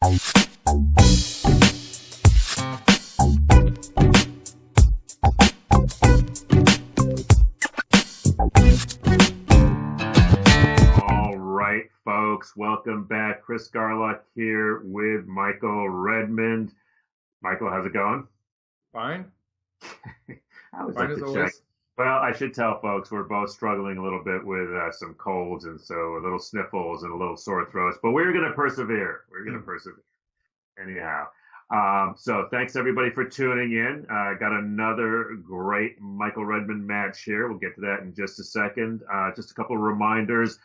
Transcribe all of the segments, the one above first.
All right, folks, welcome back. Chris Garlock here with Michael Redmond. Michael, how's it going? Fine, I always fine like as to check. always. Well, I should tell folks we're both struggling a little bit with some colds and so a little sniffles and a little sore throats, but we're going to persevere. We're going to persevere. Anyhow, so thanks everybody for tuning in. Got another great Michael Redmond match here. We'll get to that in just a second. Just a couple of reminders.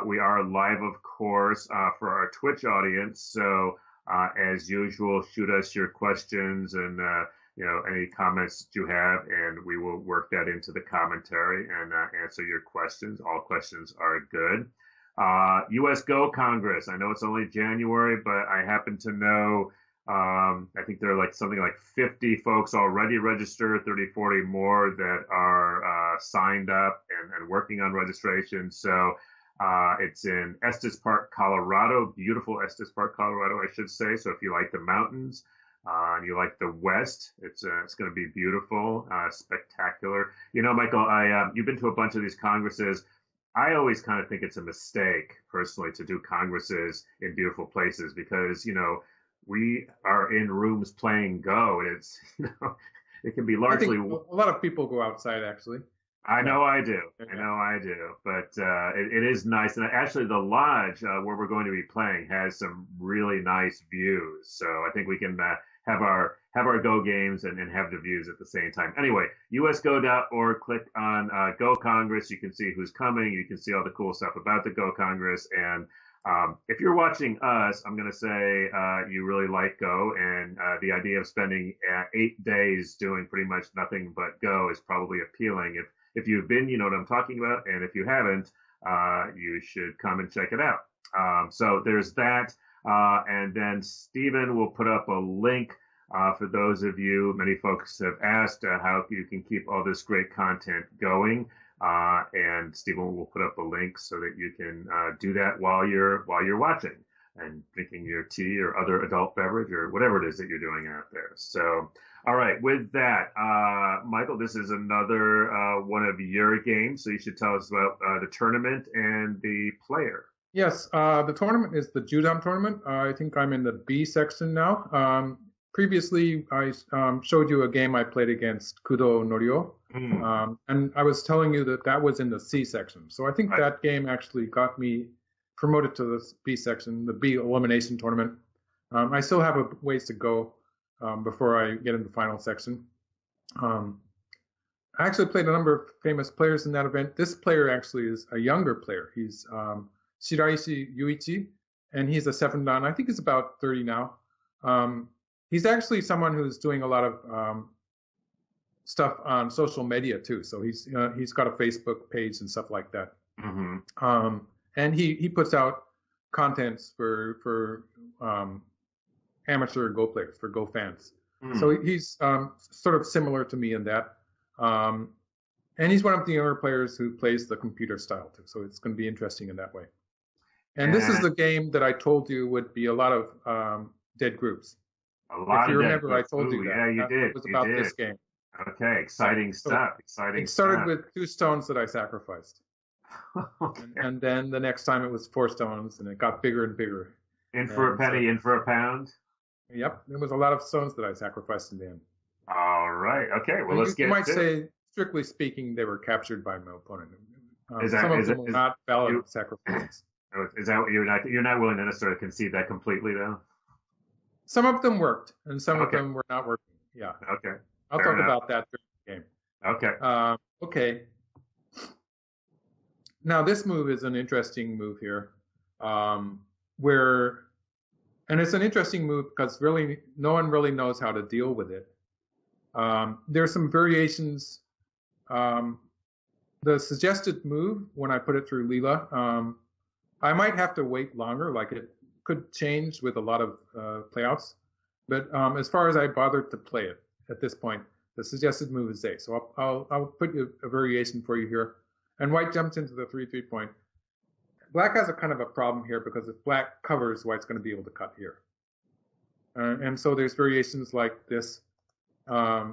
We are live, of course, for our Twitch audience. So, as usual, shoot us your questions and any comments that you have, and we will work that into the commentary and answer your questions. All questions are good. U.S. Go Congress. I know it's only January, but I happen to know I think there are like something like 50 folks already registered, 30, 40 more that are signed up and working on registration. So it's in Estes Park, Colorado, beautiful Estes Park, Colorado, I should say. So if you like the mountains and you like the West, it's going to be beautiful, spectacular. You know, Michael, you've been to a bunch of these congresses. I always kind of think it's a mistake, personally, to do congresses in beautiful places because, we are in rooms playing Go, and it's, it can be I think largely. a lot of people go outside actually. I Yeah, know I do. I yeah. know I do. But it is nice. And actually, the lodge where we're going to be playing has some really nice views. So I think we can have our Go games and have the views at the same time. Anyway, usgo.org, click on Go Congress. You can see who's coming. You can see all the cool stuff about the Go Congress. And if you're watching us, I'm going to say you really like Go. And the idea of spending 8 days doing pretty much nothing but Go is probably appealing. If you've been, you know what I'm talking about, and if you haven't, you should come and check it out. So there's that, and then Stephen will put up a link for those of you. Many folks have asked how you can keep all this great content going, and Stephen will put up a link so that you can do that while you're watching and drinking your tea or other adult beverage or whatever it is that you're doing out there. So. All right, with that, Michael, this is another one of your games, so you should tell us about the tournament and the player. Yes, the tournament is the Judan tournament. I think I'm in the B section now. Previously, I showed you a game I played against Kudo Norio, and I was telling you that was in the C section. So I think Right. that game actually got me promoted to the B section, the B elimination tournament. I still have a ways to go. Before I get into the final section. I actually played a number of famous players in that event. This player actually is a younger player. He's Shiraishi Yuichi, and he's a 7-dan. I think he's about 30 now. He's actually someone who's doing a lot of stuff on social media too. So he's got a Facebook page and stuff like that. Mm-hmm. And he puts out contents for amateur Go players, for Go fans. So he's sort of similar to me in that. And he's one of the younger players who plays the computer style too. So it's going to be interesting in that way. And this is the game that I told you would be a lot of dead groups. A lot If you of remember, dead I groups. told you Yeah, you that did. was You about did. this game. Okay, exciting So stuff. Exciting it started stuff. with 2 stones that I sacrificed. Okay. And then the next time it was 4 stones, and it got bigger and bigger. In for a penny, in for a pound. Yep, there was a lot of stones that I sacrificed in the end. All right. Okay. Well, let's You get might to it. say, strictly speaking, they were captured by my opponent. Is that Some of is them it were is not valid you? sacrifices. Is that what you're not willing to necessarily concede that completely though? Some of them worked, and some of Okay. them were not working. Yeah, Okay. I'll Fair talk enough. about that during the Okay. game. Okay. Now this move is an interesting move here, and it's an interesting move because really no one really knows how to deal with it. There are some variations. The suggested move, when I put it through Leela, I might have to wait longer, like it could change with a lot of playouts. But as far as I bothered to play it at this point, the suggested move is A. So I'll put a variation for you here. And white jumps into the 3-3 point. Black has a kind of a problem here because if black covers, white's going to be able to cut here. And so there's variations like this,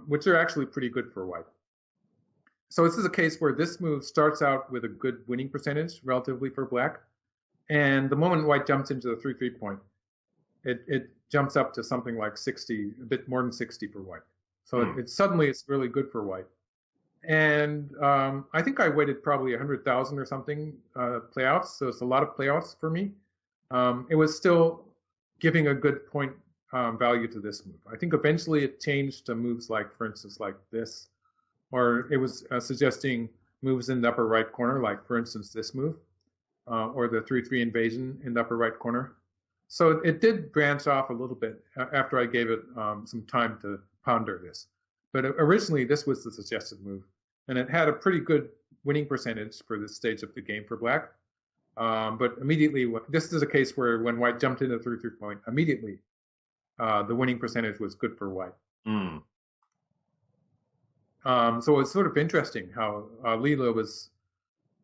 which are actually pretty good for white. So this is a case where this move starts out with a good winning percentage relatively for black. And the moment white jumps into the 3-3 point, it jumps up to something like 60, a bit more than 60 for white. So suddenly it's really good for white. And I think I waited probably 100,000 or something playouts. So it's a lot of playouts for me. It was still giving a good point value to this move. I think eventually it changed to moves like, for instance, like this, or it was suggesting moves in the upper right corner, like for instance this move, or the 3-3 invasion in the upper right corner. So it did branch off a little bit after I gave it some time to ponder this. But originally this was the suggested move, and it had a pretty good winning percentage for this stage of the game for black. But immediately, this is a case where when white jumped into the 3-3 point, immediately the winning percentage was good for white. So it's sort of interesting how Leela was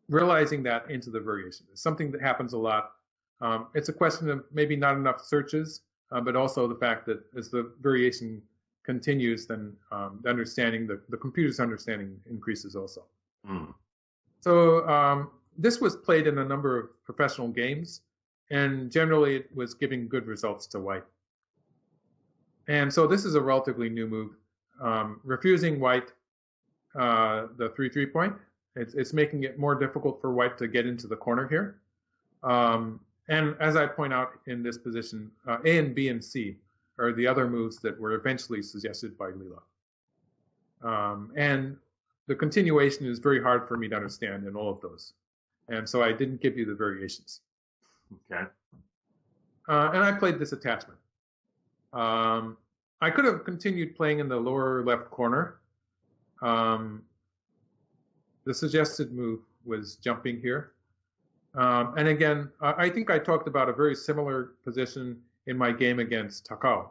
realizing that into the variation. It's something that happens a lot. It's a question of maybe not enough searches, but also the fact that as the variation continues, then the understanding, the computer's understanding increases also. So this was played in a number of professional games, and generally it was giving good results to white. And so this is a relatively new move, refusing white the 3-3 point. It's making it more difficult for white to get into the corner here. And as I point out in this position, A and B and C are the other moves that were eventually suggested by Leela. And the continuation is very hard for me to understand in all of those. And so I didn't give you the variations. Okay. And I played this attachment. I could have continued playing in the lower left corner. The suggested move was jumping here. And again, I think I talked about a very similar position in my game against Takao,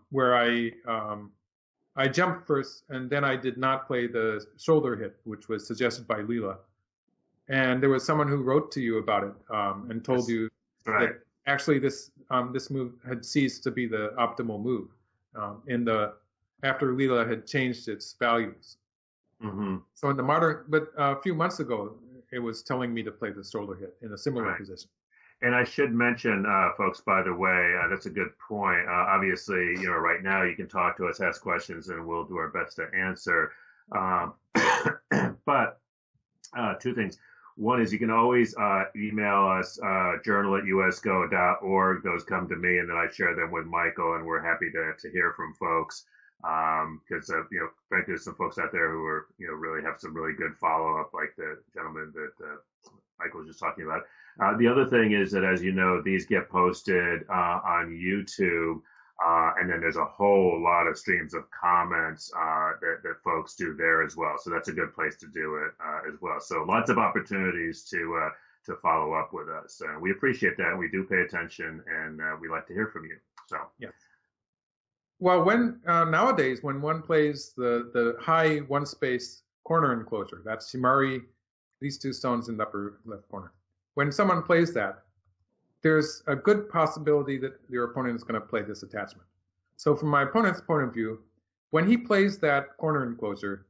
where I jumped first, and then I did not play the shoulder hit, which was suggested by Leela. And there was someone who wrote to you about it and told you that actually this move had ceased to be the optimal move after Leela had changed its values. So in the modern, but a few months ago, it was telling me to play the shoulder hit in a similar position. And I should mention, folks, by the way, that's a good point. Obviously, right now you can talk to us, ask questions, and we'll do our best to answer. But two things. One is you can always email us, journal@usgo.org. Those come to me, and then I share them with Michael, and we're happy to hear from folks. Because frankly, there's some folks out there who are really have some really good follow-up, like the gentleman that Michael was just talking about. The other thing is that, as you know, these get posted on YouTube, and then there's a whole lot of streams of comments that folks do there as well. So that's a good place to do it as well. So lots of opportunities to follow up with us. We appreciate that. We do pay attention, and we like to hear from you. So yeah. Well, nowadays when one plays the high one space corner enclosure, that's Shimari, these two stones in the upper left corner. When someone plays that, there's a good possibility that your opponent is going to play this attachment. So from my opponent's point of view, when he plays that corner enclosure,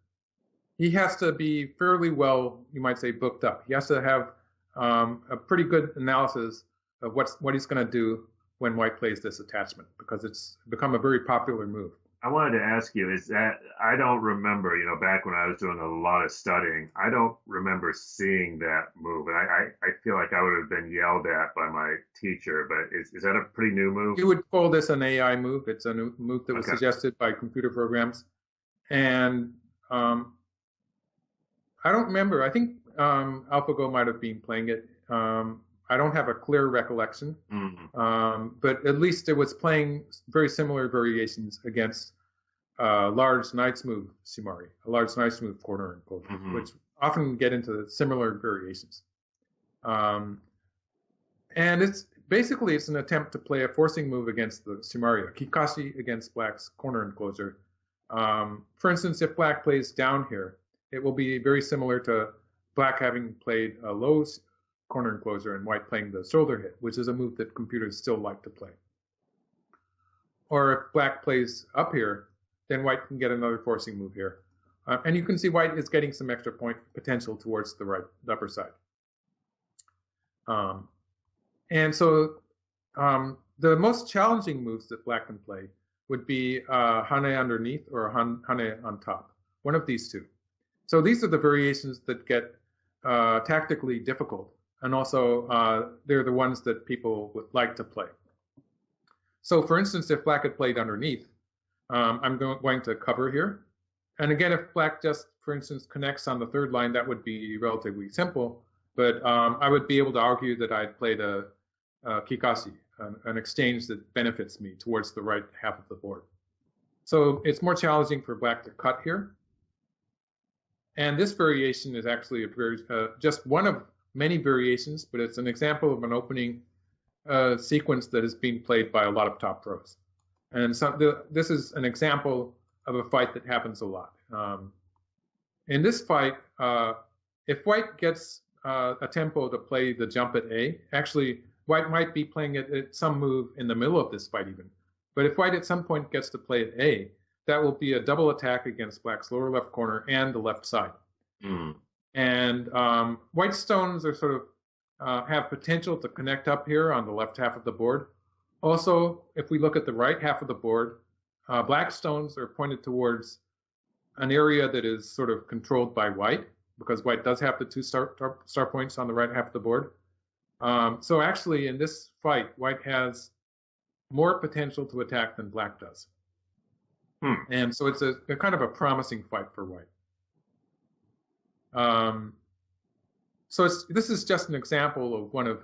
he has to be fairly well, you might say, booked up. He has to have a pretty good analysis of what he's going to do when white plays this attachment, because it's become a very popular move. I wanted to ask you, is that, I don't remember, back when I was doing a lot of studying, I don't remember seeing that move. And I feel like I would have been yelled at by my teacher, but is that a pretty new move? You would call this an AI move. It's a new move that was suggested by computer programs. And I don't remember. I think AlphaGo might have been playing it. I don't have a clear recollection, but at least it was playing very similar variations against large knight's move Shimari, a large knight's move corner enclosure, which often get into similar variations. And it's an attempt to play a forcing move against the Shimari, a Kikashi against black's corner enclosure. For instance, if black plays down here, it will be very similar to black having played a low corner enclosure and white playing the shoulder hit, which is a move that computers still like to play. Or if black plays up here, then white can get another forcing move here. And you can see white is getting some extra point potential towards the upper side. And so the most challenging moves that black can play would be hane underneath or hane on top, one of these two. So these are the variations that get tactically difficult, and also they're the ones that people would like to play. So for instance, if black had played underneath, I'm going to cover here. And again, if black just, for instance, connects on the third line, that would be relatively simple. But I would be able to argue that I'd played a kikashi, an exchange that benefits me towards the right half of the board. So it's more challenging for black to cut here. And this variation is actually just one of many variations, but it's an example of an opening sequence that is being played by a lot of top pros. And so this is an example of a fight that happens a lot. In this fight, if white gets a tempo to play the jump at A, actually white might be playing it at some move in the middle of this fight even. But if white at some point gets to play at A, that will be a double attack against black's lower left corner and the left side. And white stones are sort of have potential to connect up here on the left half of the board. Also, if we look at the right half of the board, black stones are pointed towards an area that is sort of controlled by white, because white does have the two star points on the right half of the board. So actually, in this fight, white has more potential to attack than black does. And so it's a kind of a promising fight for white. So this is just an example of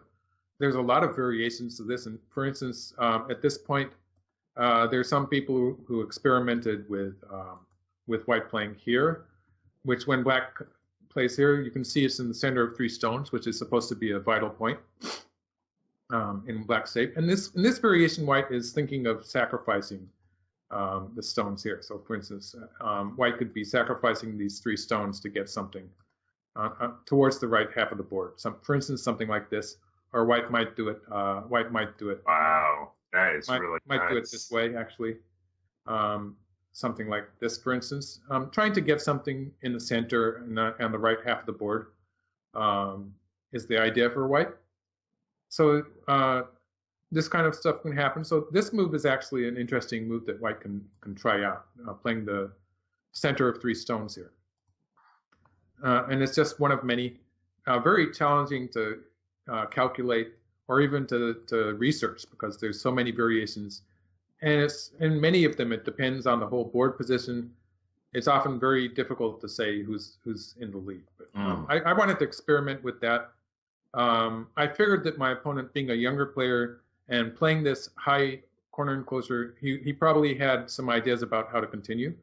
there's a lot of variations to this. And for instance, at this point, there's some people who experimented with white playing here, which when black plays here, you can see it's in the center of 3 stones, which is supposed to be a vital point in black's shape. And in this variation, white is thinking of sacrificing the stones here. So for instance, white could be sacrificing these 3 stones to get something towards the right half of the board. For instance, something like this, or white might do it. Wow, that is really might nice. do it this way, actually. Something like this, for instance. Trying to get something in the center and the right half of the board is the idea for white. So this kind of stuff can happen. So this move is actually an interesting move that white can try out, playing the center of 3 stones here. And it's just one of many, very challenging to calculate or even to research, because there's so many variations. And in many of them, it depends on the whole board position. It's often very difficult to say who's in the lead. But I wanted to experiment with that. I figured that my opponent, being a younger player and playing this high corner enclosure, he probably had some ideas about how to continue.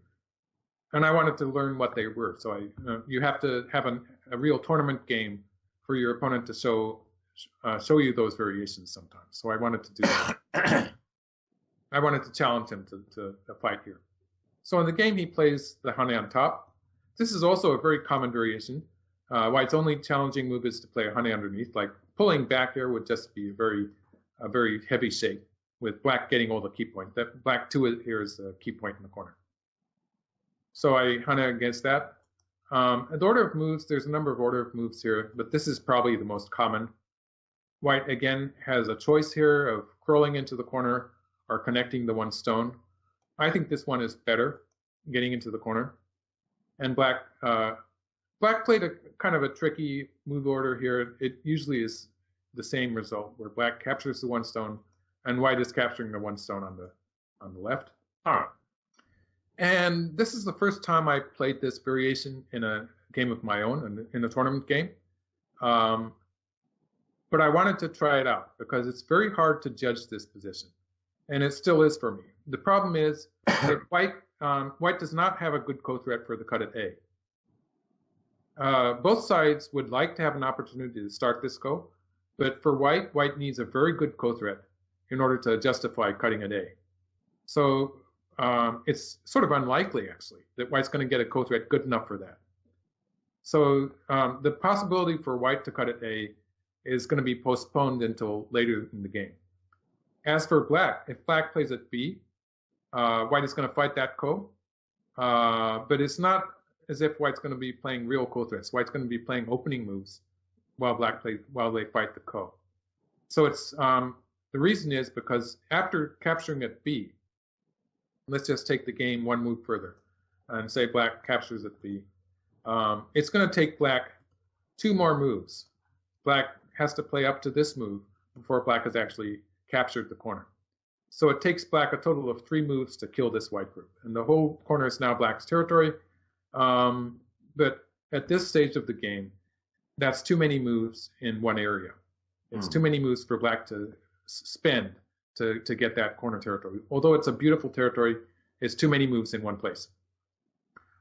And I wanted to learn what they were. So you have to have a real tournament game for your opponent to show you those variations sometimes. So I wanted to do that. I wanted to challenge him to fight here. So in the game, he plays the hane on top. This is also a very common variation. White's only challenging move is to play a hane underneath. Like pulling back here would just be a very heavy shake, with black getting all the key point. That black 2 here is the key point in the corner. So I hane against that. The order of moves, there's a number of order of moves here, but this is probably the most common. White, again, has a choice here of curling into the corner or connecting the 1 stone. I think this one is better, getting into the corner. And black played a kind of a tricky move order here. It usually is the same result, where black captures the 1 stone and white is capturing the 1 stone on the left. And this is the first time I played this variation in a game of my own, in a tournament game. But I wanted to try it out because it's very hard to judge this position. And it still is for me. The problem is that white does not have a good co-threat for the cut at A. Both sides would like to have an opportunity to start this go, but for white needs a very good co-threat in order to justify cutting at A. So it's sort of unlikely, actually, that white's going to get a co-threat good enough for that. So the possibility for white to cut at A is going to be postponed until later in the game. As for black, if black plays at B, White is going to fight that ko, but it's not as if White's going to be playing real ko threats. White's going to be playing opening moves while they fight the ko. So it's the reason is because after capturing at B, let's just take the game one move further and say Black captures at B. It's going to take Black 2 more moves. Black has to play up to this move before Black has actually captured the corner. So it takes Black a total of 3 moves to kill this white group. And the whole corner is now Black's territory. But at this stage of the game, that's too many moves in one area. It's too many moves for Black to spend to get that corner territory. Although it's a beautiful territory, it's too many moves in one place.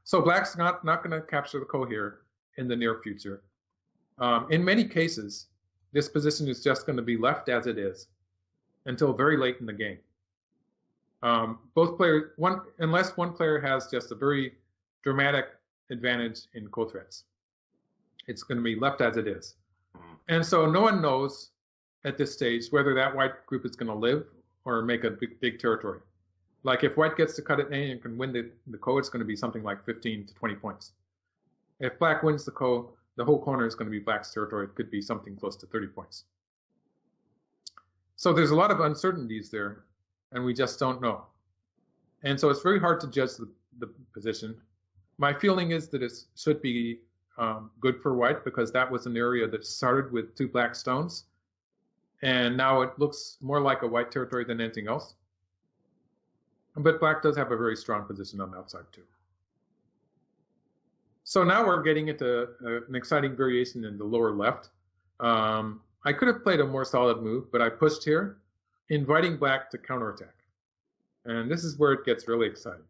So Black's not going to capture the ko here in the near future. In many cases, this position is just going to be left as it is until very late in the game. Both players, unless one player has just a very dramatic advantage in ko threats, it's going to be left as it is. And so no one knows at this stage whether that white group is going to live or make a big territory. Like if White gets to cut at A and can win the ko, it's going to be something like 15 to 20 points. If Black wins the ko, the whole corner is going to be Black's territory. It could be something close to 30 points. So there's a lot of uncertainties there, and we just don't know. And so it's very hard to judge the position. My feeling is that it should be good for White because that was an area that started with 2 black stones, and now it looks more like a White territory than anything else. But Black does have a very strong position on the outside too. So now we're getting into an exciting variation in the lower left. I could have played a more solid move, but I pushed here, inviting Black to counterattack. And this is where it gets really exciting.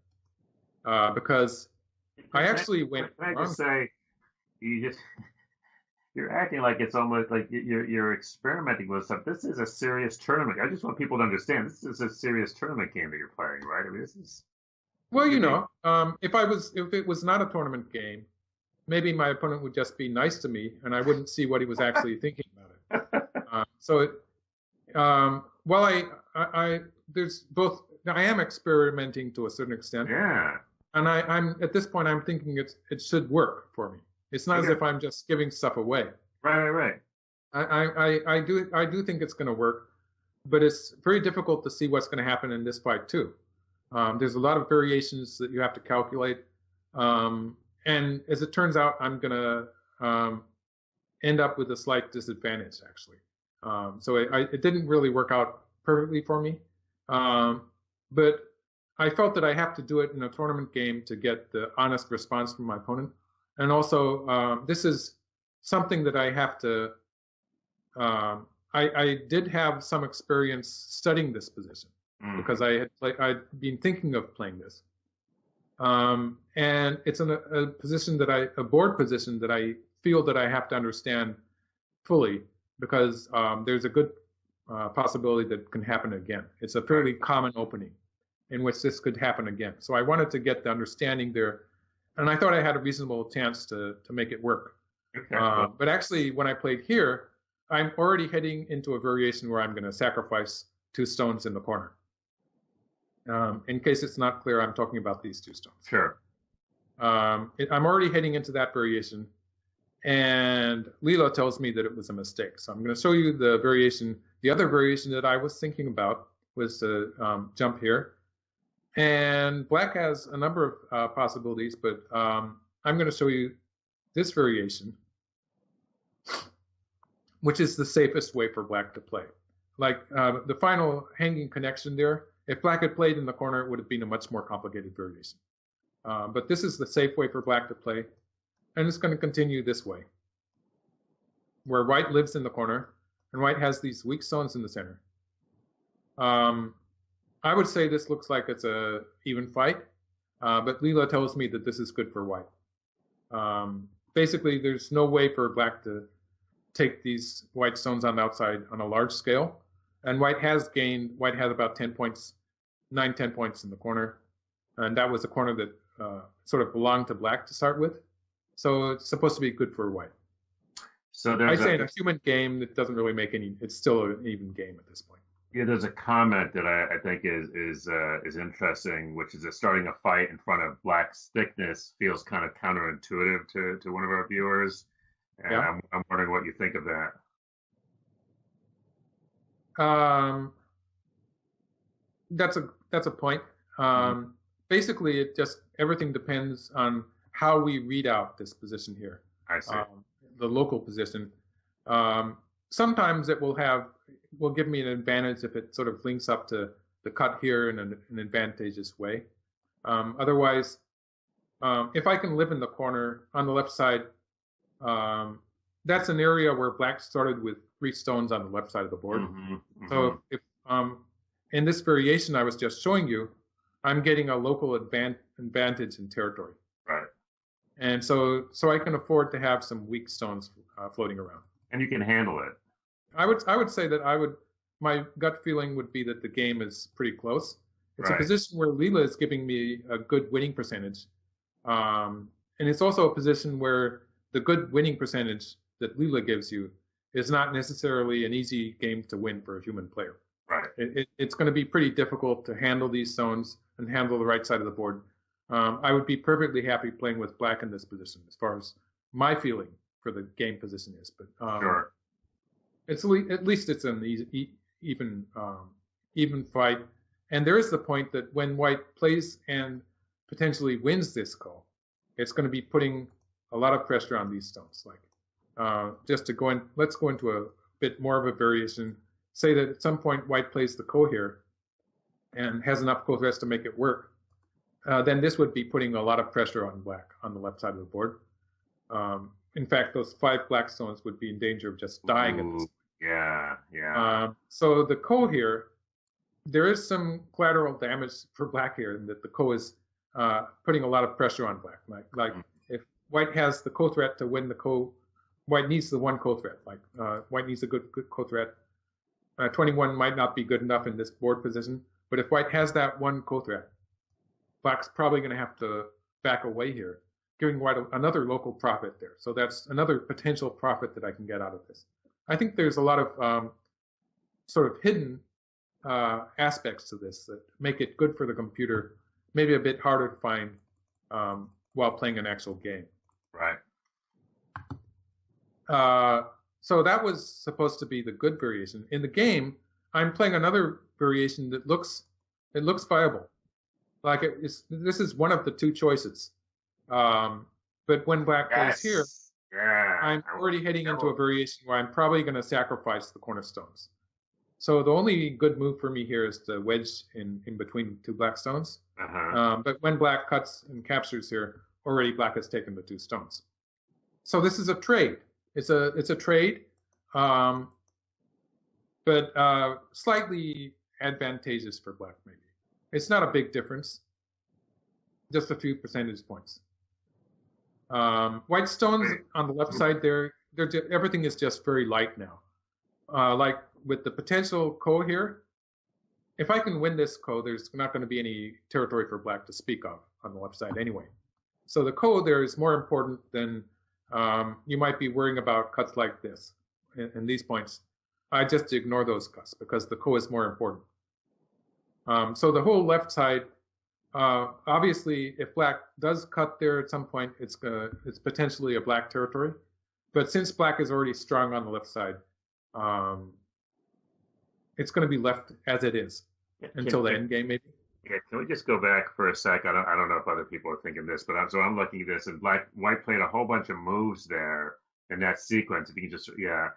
Because I actually went. Can I just say, you're acting like it's almost like you're experimenting with stuff. This is a serious tournament. I just want people to understand this is a serious tournament game that you're playing, right? I mean, this is. Well, if it was not a tournament game, maybe my opponent would just be nice to me, and I wouldn't see what he was actually thinking about it. While there's both. I am experimenting to a certain extent. Yeah. And I'm at this point, I'm thinking it should work for me. It's not as if I'm just giving stuff away. Right. I do think it's going to work, but it's very difficult to see what's going to happen in this fight too. There's a lot of variations that you have to calculate, and as it turns out, I'm going to end up with a slight disadvantage actually. So it didn't really work out perfectly for me, but I felt that I have to do it in a tournament game to get the honest response from my opponent. And also, this is something that I have to, I did have some experience studying this position because I'd been thinking of playing this. And it's a position a board position that I feel that I have to understand fully because there's a good possibility that it can happen again. It's a fairly common opening in which this could happen again. So I wanted to get the understanding there. And I thought I had a reasonable chance to make it work. Okay. But actually, when I played here, I'm already heading into a variation where I'm going to sacrifice 2 stones in the corner. In case it's not clear, I'm talking about these 2 stones. Sure. I'm already heading into that variation. And Lilo tells me that it was a mistake. So I'm going to show you the variation. The other variation that I was thinking about was to jump here. And Black has a number of possibilities, but I'm going to show you this variation, which is the safest way for Black to play. Like the final hanging connection there, if Black had played in the corner, it would have been a much more complicated variation. But this is the safe way for Black to play, and it's going to continue this way, where White lives in the corner, and White has these weak stones in the center. I would say this looks like it's a even fight, but Leela tells me that this is good for White. Basically, there's no way for Black to take these White stones on the outside on a large scale, and White has about 10 points, 9-10 points in the corner, and that was a corner that sort of belonged to Black to start with, so it's supposed to be good for White. So I say in a human game, it doesn't really make any. It's still an even game at this point. Yeah, there's a comment that I think is interesting, which is that starting a fight in front of black's thickness feels kind of counterintuitive to one of our viewers, and Yeah. I'm wondering what you think of that. Um, that's a point. Mhm. Basically, it just everything depends on how we read out this position here, I see. um, the local position. Um, Sometimes it will give me an advantage if it sort of links up to the cut here in an advantageous way. Otherwise, if I can live in the corner on the left side, um, that's an area where black started with 3 stones on the left side of the board. Hmm. Hmm. So if in this variation I was just showing you, I'm getting a local advantage in territory, Right. and so I can afford to have some weak stones floating around. And you can handle it. I would say that my gut feeling would be that the game is pretty close. It's a Right. position where Leela is giving me a good winning percentage, and it's also a position where the good winning percentage that Leela gives you is not necessarily an easy game to win for a human player. Right. It's going to be pretty difficult to handle these stones and handle the right side of the board. I would be perfectly happy playing with black in this position, as far as my feeling for the game position is. But Sure. it's at least it's an even even fight. And there is the point that when white plays and potentially wins this call, it's going to be putting a lot of pressure on these stones. Like just to go in, let's go into a bit more of a variation. Say that at some point white plays the ko here and has enough ko threats to make it work. Then this would be putting a lot of pressure on black on the left side of the board. In fact, those 5 black stones would be in danger of just dying at this Ooh, point. yeah. Yeah. So the ko here, there is some collateral damage for black here, in that the ko is putting a lot of pressure on black. Like Mm. if white has the ko threat to win the ko, white needs the 1 ko threat. Like white needs a good ko threat. 21 might not be good enough in this board position, but if white has that 1 ko threat, black's probably going to have to back away here, giving white another local profit there. So that's another potential profit that I can get out of this. I think there's a lot of sort of hidden aspects to this that make it good for the computer, maybe a bit harder to find while playing an actual game. Right. So that was supposed to be the good variation. In the game, I'm playing another variation that looks viable. Like this is one of the 2 choices. But when black plays here, Yes. Yeah. I'm already heading into a variation where I'm probably going to sacrifice the cornerstones. So the only good move for me here is to wedge in between 2 black stones. Uh-huh. But when black cuts and captures here, already black has taken the 2 stones. So this is a trade. It's a trade, but slightly advantageous for black maybe. It's not a big difference, just a few percentage points. White stones on the left side there, everything is just very light now. Like with the potential ko here, if I can win this ko, there's not going to be any territory for black to speak of on the left side anyway. So the ko there is more important than you might be worrying about cuts like this and these points. I just ignore those cuts because the ko is more important. So the whole left side, obviously, if black does cut there at some point, it's potentially a black territory. But since black is already strong on the left side, it's going to be left as it is until the end game, maybe. Yeah, can we just go back for a sec? I don't know if other people are thinking this, but I'm looking at this, and white played a whole bunch of moves there in that sequence. If you can just, yeah.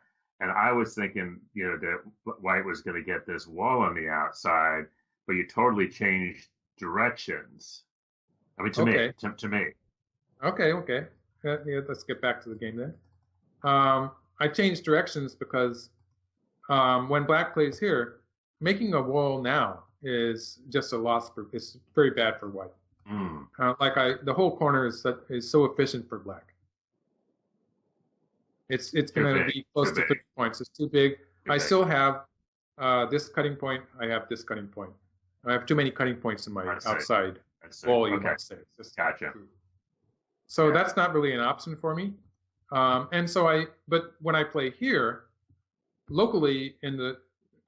And I was thinking, that white was going to get this wall on the outside, but you totally changed directions. I mean, to me, Okay. to me. Okay. Yeah, let's get back to the game then. I changed directions because when black plays here, making a wall now is just a loss it's very bad for white. Mm. The whole corner is so efficient for black. It's going to be close to 30 points. It's too big. I still have this cutting point. I have this cutting point. I have too many cutting points in my outside wall, you might say. Gotcha. So that's not really an option for me. But when I play here, locally in the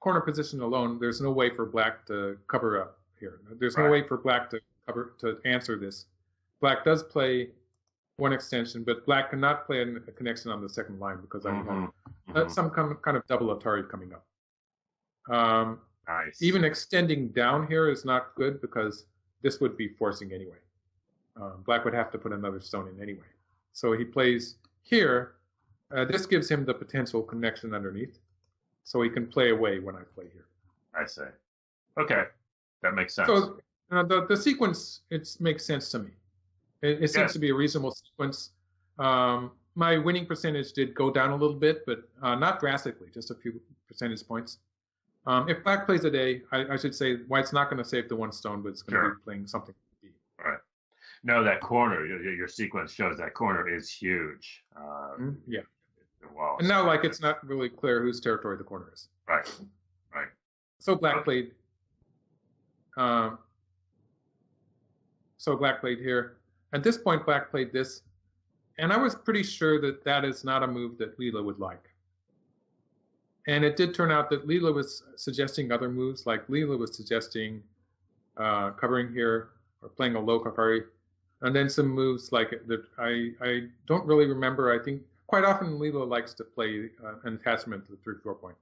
corner position alone, there's no way for black to cover up here. There's no Right. way for black to answer this. Black does play one extension, but black cannot play a connection on the second line because I have some kind of double Atari coming up. Nice. Even extending down here is not good because this would be forcing anyway. Black would have to put another stone in anyway. So he plays here. This gives him the potential connection underneath, so he can play away when I play here. I see. Okay, that makes sense. So the sequence, it makes sense to me. It seems to be a reasonable sequence. My winning percentage did go down a little bit, but not drastically, just a few percentage points. If black plays a day, I should say white's not going to save the one stone, but it's going to be playing something. Right. No, that corner, your sequence shows that corner is huge. Yeah. Well, and now, like, it's not really clear whose territory the corner is. Right. Right. So black played. So black played here. At this point, black played this, and I was pretty sure that that is not a move that Leela would like. And it did turn out that Leela was suggesting other moves, like Leela was suggesting covering here or playing a low kakari, and then some moves like that I don't really remember. I think quite often Leela likes to play an attachment to the 3-4 point.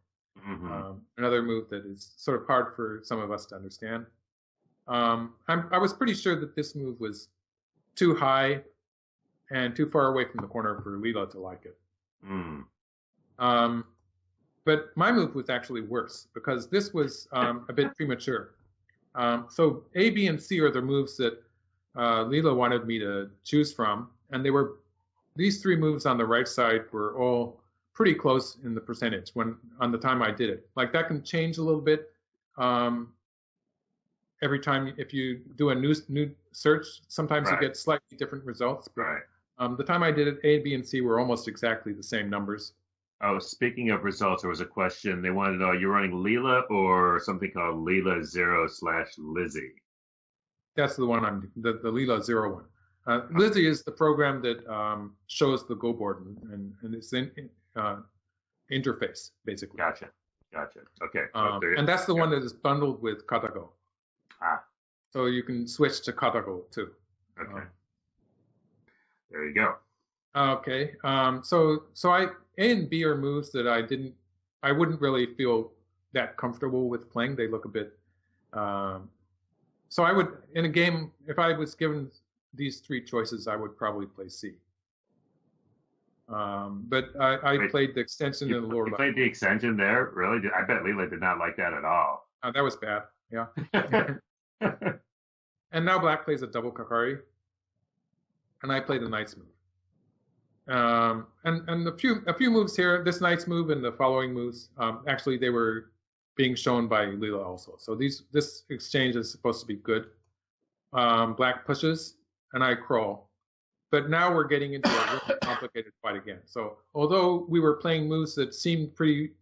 Another move that is sort of hard for some of us to understand. I was pretty sure that this move was too high and too far away from the corner for Leela to like it. But my move was actually worse because this was a bit premature. So A, B, and C are the moves that Leela wanted me to choose from, and these three moves on the right side were all pretty close in the percentage on the time I did it. Like that can change a little bit every time if you do a new search. Sometimes you get slightly different results. But, the time I did it, A, B, and C were almost exactly the same numbers. Oh, speaking of results, there was a question. They wanted to know, you're running Leela or something called Leela 0/Lizzie? That's the one the Leela 0 one. Lizzie is the program that shows the Go board and it's in interface, basically. Gotcha. Okay. And that's the one that is bundled with Katago. So you can switch to Katago too. Okay. There you go. Okay. So A and B are moves that I wouldn't really feel that comfortable with playing. They look a bit. So I would, in a game, if I was given these three choices, I would probably play C. But I played the extension in the lower left. You played the extension there? Really? I bet Leela did not like that at all. That was bad. Yeah. And now black plays a double kakari, and I played a knight's move. And a few moves here. This knight's move and the following moves, actually they were being shown by Leela also. So this exchange is supposed to be good. Black pushes, and I crawl. But now we're getting into a really complicated fight again. So although we were playing moves that seemed pretty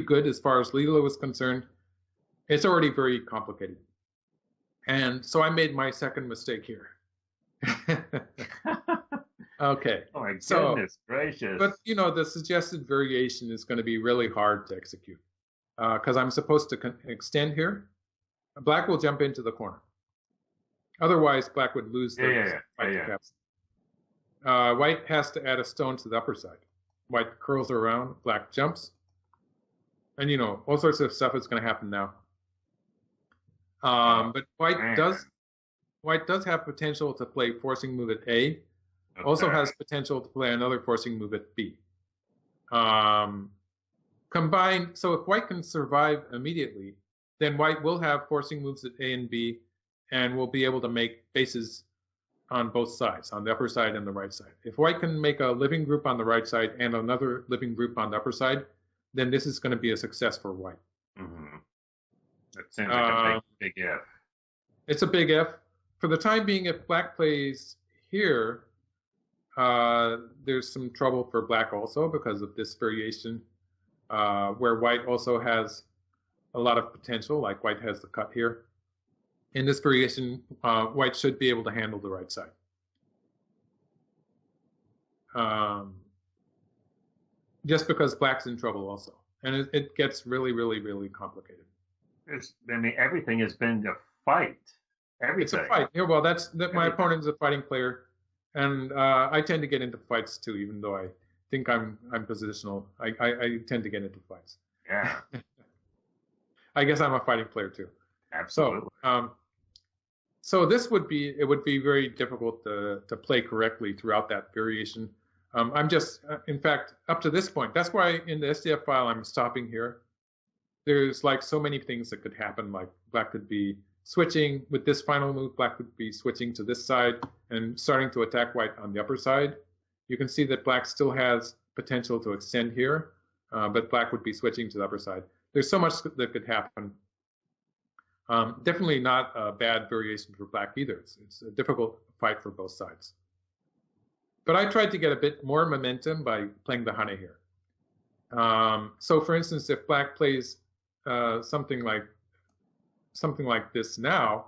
good as far as Leela was concerned, it's already very complicated. And so I made my second mistake here. Okay. Oh my goodness gracious. But the suggested variation is going to be really hard to execute because I'm supposed to extend here. Black will jump into the corner. Otherwise, black would lose the fight caps. White has to add a stone to the upper side. White curls around, black jumps. And all sorts of stuff is going to happen now. But white does have potential to play forcing move at A. Okay. Also has potential to play another forcing move at B. Combined, so if white can survive immediately, then white will have forcing moves at A and B, and will be able to make bases on both sides, on the upper side and the right side. If white can make a living group on the right side and another living group on the upper side, then this is going to be a success for white. That seems like a big if. It's a big if. For the time being, if black plays here, there's some trouble for black also because of this variation, where white also has a lot of potential, like white has the cut here. In this variation, white should be able to handle the right side. Just because black's in trouble also. and it gets really, really, really complicated. I mean, everything has been a fight. It's a Everything. fight. Yeah, well, that's that. My Everything. opponent is a fighting player, and I tend to get into fights too, even though I think I'm positional. I tend to get into fights. Yeah, I guess I'm a fighting player too. absolutely. So this would be very difficult to play correctly throughout that variation. I'm just, in fact, up to this point. That's why in the SDF file I'm stopping here. There's like so many things that could happen. Like black could be switching with this final move. Black could be switching to this side and starting to attack white on the upper side. You can see that black still has potential to extend here, but black would be switching to the upper side. There's so much that could happen. Definitely not a bad variation for black either. It's a difficult fight for both sides. But I tried to get a bit more momentum by playing the Hane here. So for instance, if black plays something like this now,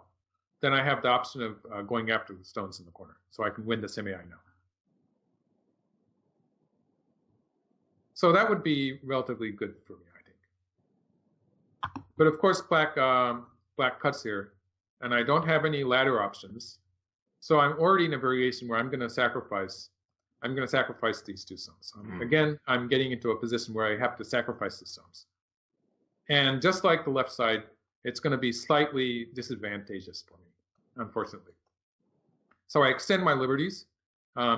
then I have the option of going after the stones in the corner. So I can win the semi-I now. So that would be relatively good for me, I think. But of course, black cuts here, and I don't have any ladder options. So I'm already in a variation where I'm going to sacrifice these two stones. Again, I'm getting into a position where I have to sacrifice the stones. And just like the left side, it's going to be slightly disadvantageous for me, unfortunately. So I extend my liberties,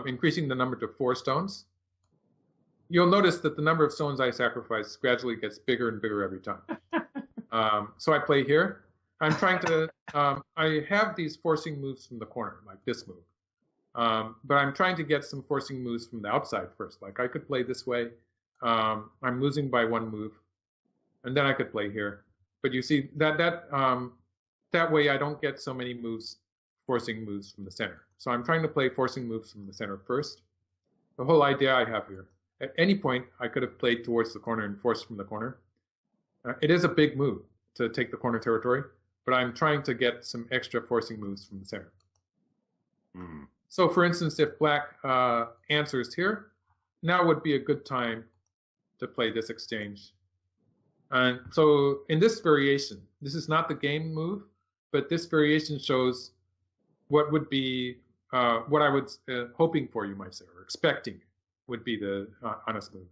increasing the number to 4 stones. You'll notice that the number of stones I sacrifice gradually gets bigger and bigger every time. So I play here. I'm trying to, I have these forcing moves from the corner, like this move. But I'm trying to get some forcing moves from the outside first. Like I could play this way. I'm losing by 1 move. And then I could play here. But you see, that way I don't get so many moves, forcing moves from the center. So I'm trying to play forcing moves from the center first. The whole idea I have here. At any point, I could have played towards the corner and forced from the corner. It is a big move to take the corner territory, but I'm trying to get some extra forcing moves from the center. So for instance, if black answers here, now would be a good time to play this exchange. And so in this variation, this is not the game move, but this variation shows what would be, what I was hoping for, you might say, or expecting would be the honest move.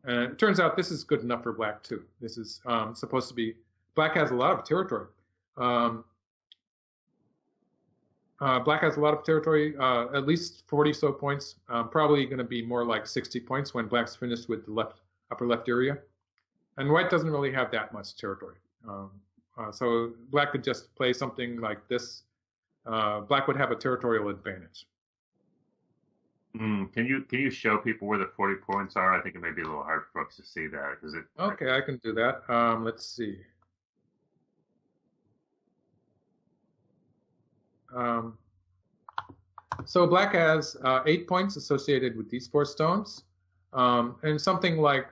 And it turns out this is good enough for black too. This is supposed to be, black has a lot of territory. Black has a lot of territory, at least 40 so points, probably going to be more like 60 points when black's finished with the upper left area. And white doesn't really have that much territory. So black could just play something like this. Black would have a territorial advantage. Can you show people where the 40 points are? I think it may be a little hard for folks to see that because it. Okay, I can do that. Let's see. So black has 8 points associated with these 4 stones, and something like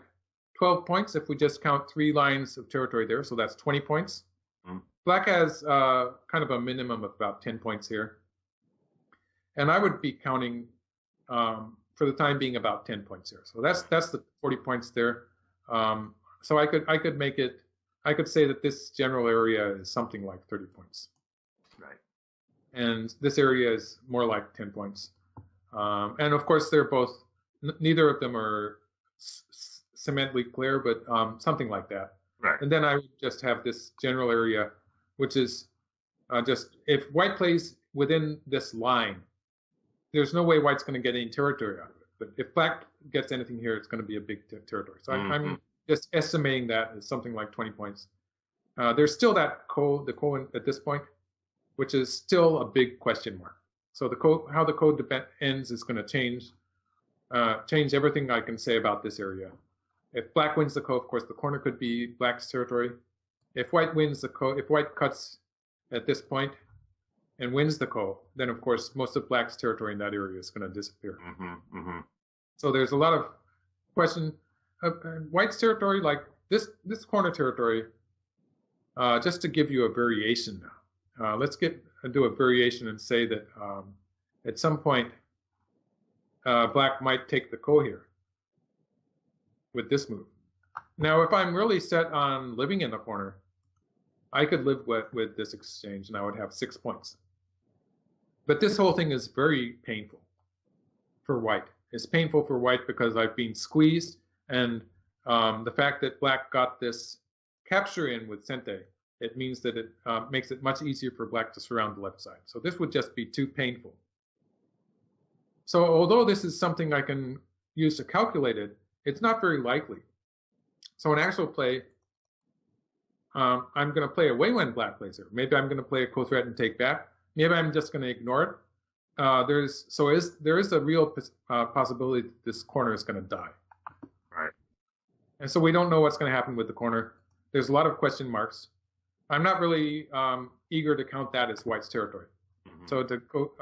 12 points if we just count 3 lines of territory there. So that's 20 points. Black has kind of a minimum of about 10 points here, and I would be counting for the time being about 10 points here. So that's the 40 points there. So I could make it. I could say that this general area is something like 30 points. Right. And this area is more like 10 points. And of course, they're both, neither of them are cementally clear, but something like that. Right. And then I would just have this general area, which is just, if white plays within this line, there's no way white's going to get any territory out of it. But if black gets anything here, it's going to be a big territory. So I'm just estimating that as something like 20 points. There's still that the code at this point, which is still a big question mark. So the code, how the code ends is going to change everything I can say about this area. If black wins the code, of course, the corner could be black's territory. If white wins the code, if white cuts at this point and wins the code, then of course most of black's territory in that area is going to disappear. So there's a lot of question. White's territory, like this corner territory, just to give you a variation now. Let's do a variation and say that at some point black might take the ko here with this move. Now, if I'm really set on living in the corner, I could live with this exchange and I would have 6 points. But this whole thing is very painful for white. It's painful for white because I've been squeezed, and the fact that black got this capture in with Sente, it means that it makes it much easier for black to surround the left side. So this would just be too painful. So although this is something I can use to calculate it, it's not very likely. So in actual play, I'm going to play away when black plays here. Maybe I'm going to play a co-threat and take back. Maybe I'm just going to ignore it. There is a real possibility that this corner is going to die. Right. And so we don't know what's going to happen with the corner. There's a lot of question marks. I'm not really eager to count that as white's territory. Mm-hmm. So to go,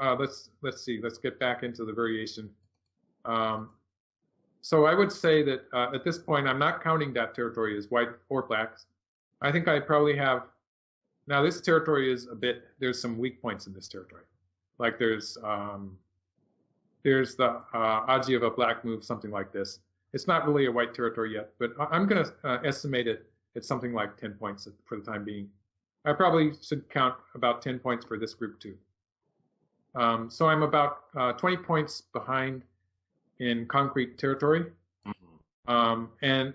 let's see. Let's get back into the variation. So I would say that at this point, I'm not counting that territory as white or black. I think I probably have. Now this territory is there's some weak points in this territory. Like there's the aji of a black move, something like this. It's not really a white territory yet, but I'm going to estimate it at something like 10 points for the time being. I probably should count about 10 points for this group too. So I'm about 20 points behind in concrete territory. And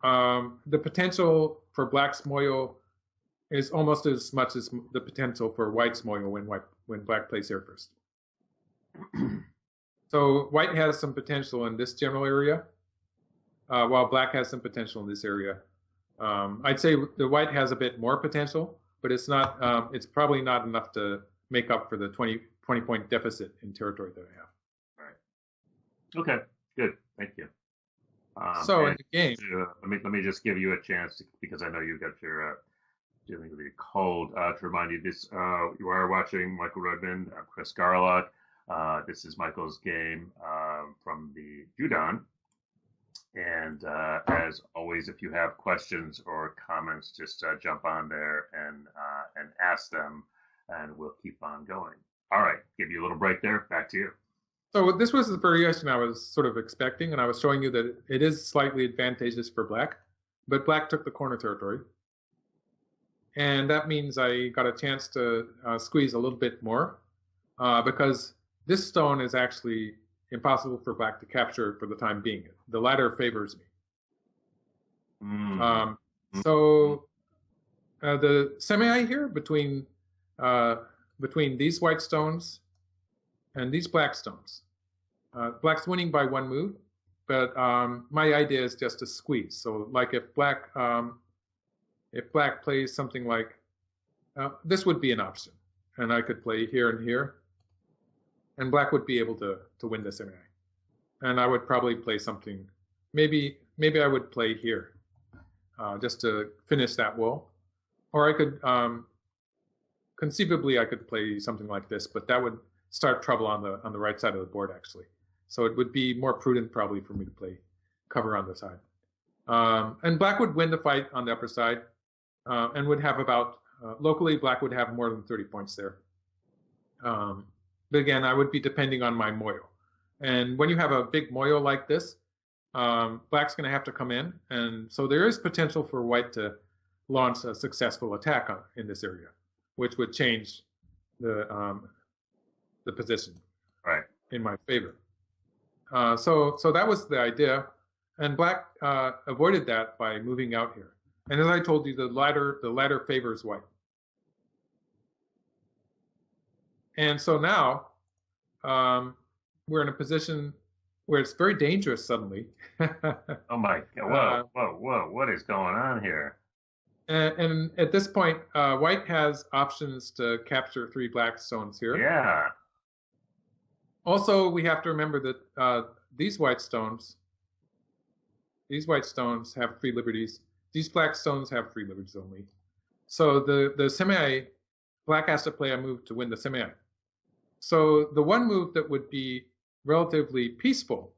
the potential for black's Moyo is almost as much as the potential for white's Moyo when black plays here first. So white has some potential in this general area, while black has some potential in this area. I'd say the white has a bit more potential, but it's not. It's probably not enough to make up for the 20 point deficit in territory that I have. All right. Okay. Good. Thank you. So in the game, let me just give you a chance because I know you got your dealing with your cold. To remind you, this you are watching Michael Redmond, Chris Garlock. This is Michael's game from the Judan. And as always, if you have questions or comments, just jump on there and ask them, and we'll keep on going. All right, give you a little break there. Back to you. So this was the variation I was sort of expecting, and I was showing you that it is slightly advantageous for black, but black took the corner territory. And that means I got a chance to squeeze a little bit more because this stone is actually impossible for black to capture for the time being. The latter favors me. So the semi here between these white stones and these black stones. Black's winning by 1 move, but my idea is just to squeeze. So like if black plays something like, this would be an option. And I could play here and here. And black would be able to win this semi. And I would probably play something, maybe I would play here just to finish that wall. Or I could, conceivably I could play something like this, but that would start trouble on the right side of the board actually. So it would be more prudent probably for me to play cover on the side. And black would win the fight on the upper side and would have about, locally black would have more than 30 points there. But again, I would be depending on my Moyo. And when you have a big Moyo like this, black's going to have to come in. And so there is potential for white to launch a successful attack in this area, which would change the position in my favor. So that was the idea. And black avoided that by moving out here. And as I told you, the ladder favors white. And so now we're in a position where it's very dangerous suddenly. Oh my God! Whoa! What is going on here? And at this point, white has options to capture 3 black stones here. Yeah. Also, we have to remember that these white stones have 3 liberties. These black stones have 3 liberties only. So the semi, black has to play a move to win the semi. So the one move that would be relatively peaceful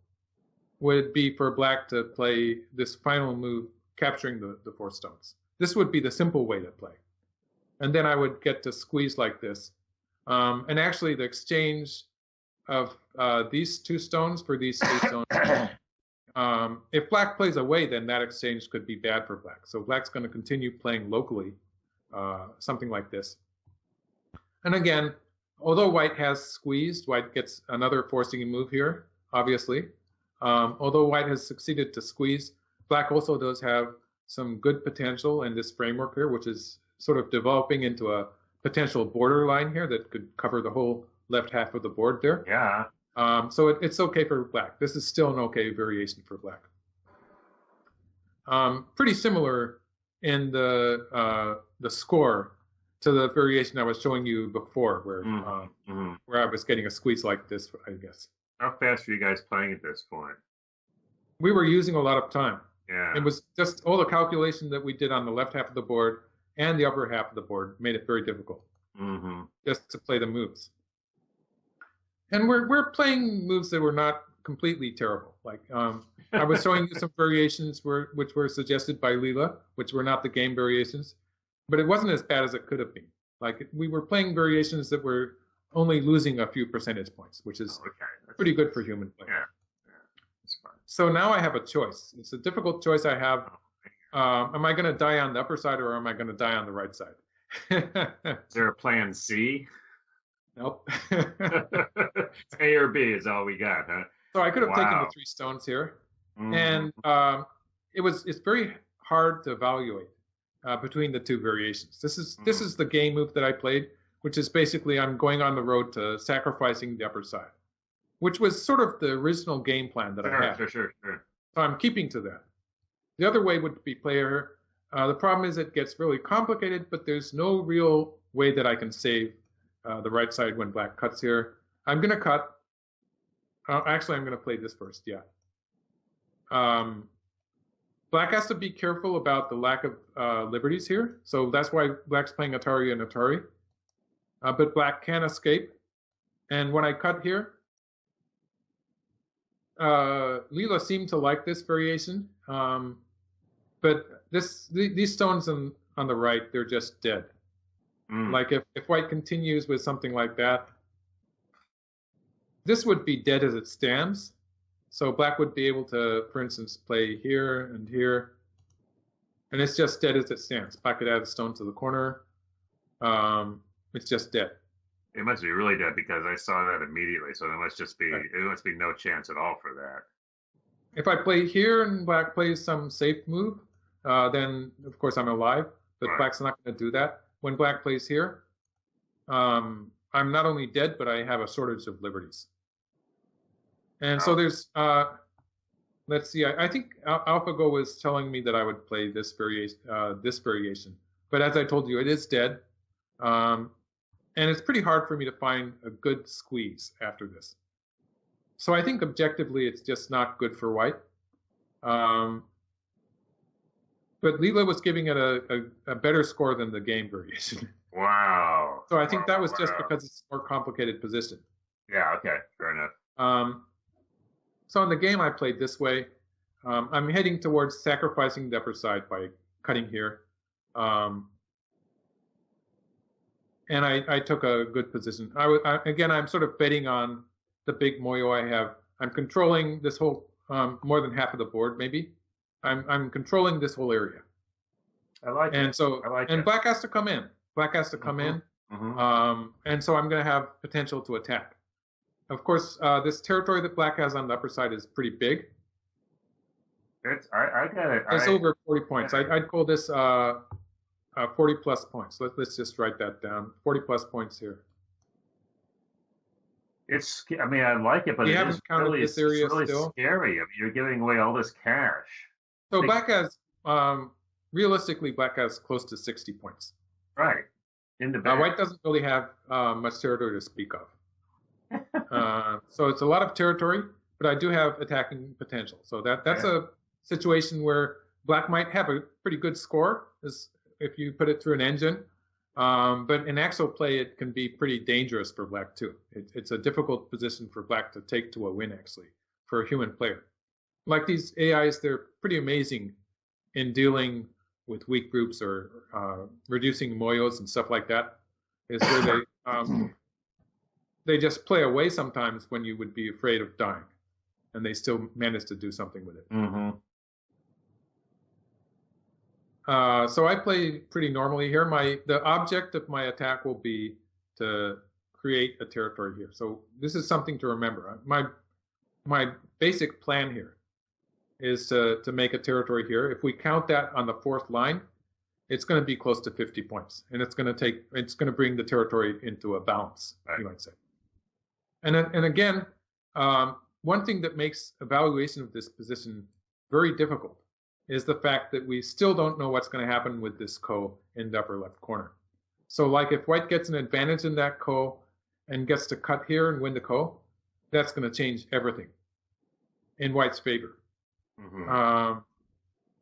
would be for black to play this final move, capturing the 4 stones. This would be the simple way to play. And then I would get to squeeze like this. And actually the exchange of these 2 stones for these 2 stones If black plays away, then that exchange could be bad for black. So black's going to continue playing locally, something like this. And again, although white has squeezed, white gets another forcing move here, obviously. Although white has succeeded to squeeze, black also does have some good potential in this framework here, which is sort of developing into a potential borderline here that could cover the whole left half of the board there. Yeah. So it's okay for black. This is still an okay variation for black. Pretty similar in the score to the variation I was showing you before, where I was getting a squeeze like this, I guess. How fast are you guys playing at this point? We were using a lot of time. Yeah. It was just all the calculation that we did on the left half of the board and the upper half of the board made it very difficult just to play the moves. And we're playing moves that were not completely terrible. Like I was showing you some variations which were suggested by Leela, which were not the game variations, but it wasn't as bad as it could have been. Like we were playing variations that were only losing a few percentage points, which is pretty good for human play. Yeah. That's fine. So now I have a choice. It's a difficult choice I have. Am I going to die on the upper side or am I going to die on the right side? Is there a plan C? Nope. A or B is all we got, huh? So I could have taken the 3 stones here, and it's very hard to evaluate between the 2 variations. This is the game move that I played, which is basically I'm going on the road to sacrificing the upper side, which was sort of the original game plan that I had. Sure. So I'm keeping to that. The other way would be play here. The problem is it gets really complicated, but there's no real way that I can save the right side when black cuts here. I'm going to cut. Actually, I'm going to play this first, yeah. Black has to be careful about the lack of liberties here. So that's why black's playing Atari and Atari. But black can escape. And when I cut here, Leela seemed to like this variation. But these stones on the right, they're just dead. Like if white continues with something like that, this would be dead as it stands. So black would be able to, for instance, play here and here. And it's just dead as it stands. Black could add a stone to the corner. It's just dead. It must be really dead because I saw that immediately. So there must just be no chance at all for that. If I play here and black plays some safe move, then of course I'm alive. But black's not going to do that. When black plays here, I'm not only dead, but I have a shortage of liberties. And so there's, let's see, I think AlphaGo was telling me that I would play this variation. But as I told you, it is dead. And it's pretty hard for me to find a good squeeze after this. So I think objectively it's just not good for white. But Leela was giving it a better score than the game variation. Wow. So I think that was just because it's a more complicated position. Yeah, okay, fair enough. So in the game I played this way. I'm heading towards sacrificing the upper side by cutting here. And I took a good position. Again, I'm sort of betting on the big Moyo I have. I'm controlling this whole, more than half of the board, maybe. I'm controlling this whole area. I like it. And so, and black has to come in. Black has to come in. And so I'm going to have potential to attack. Of course, this territory that black has on the upper side is pretty big. I got it. It's over 40 points. I'd call this 40 plus points. Let's just write that down. 40 plus points here. I mean, I like it, but it is really, it's really scary. I mean, you're giving away all this cash. So black has, realistically, black has close to 60 points. Right. In the back. White doesn't really have much territory to speak of. So it's a lot of territory, but I do have attacking potential. So that's a situation where black might have a pretty good score if you put it through an engine. But in actual play, it can be pretty dangerous for black too. It's a difficult position for black to take to a win, actually, for a human player. Like these AIs, they're pretty amazing in dealing with weak groups or reducing moyos and stuff like that. Is where they just play away sometimes when you would be afraid of dying. and they still managed to do something with it. Mm-hmm. So I play pretty normally here. The object of my attack will be to create a territory here. So this is something to remember. My basic plan here is to make a territory here. If we count that on the fourth line, it's going to be close to 50 points, and it's going to bring the territory into a balance, right, you might say. And again, one thing that makes evaluation of this position very difficult is the fact that we still don't know what's going to happen with this ko in the upper left corner. So like if white gets an advantage in that ko and gets to cut here and win the ko, that's going to change everything in white's favor. Mm-hmm.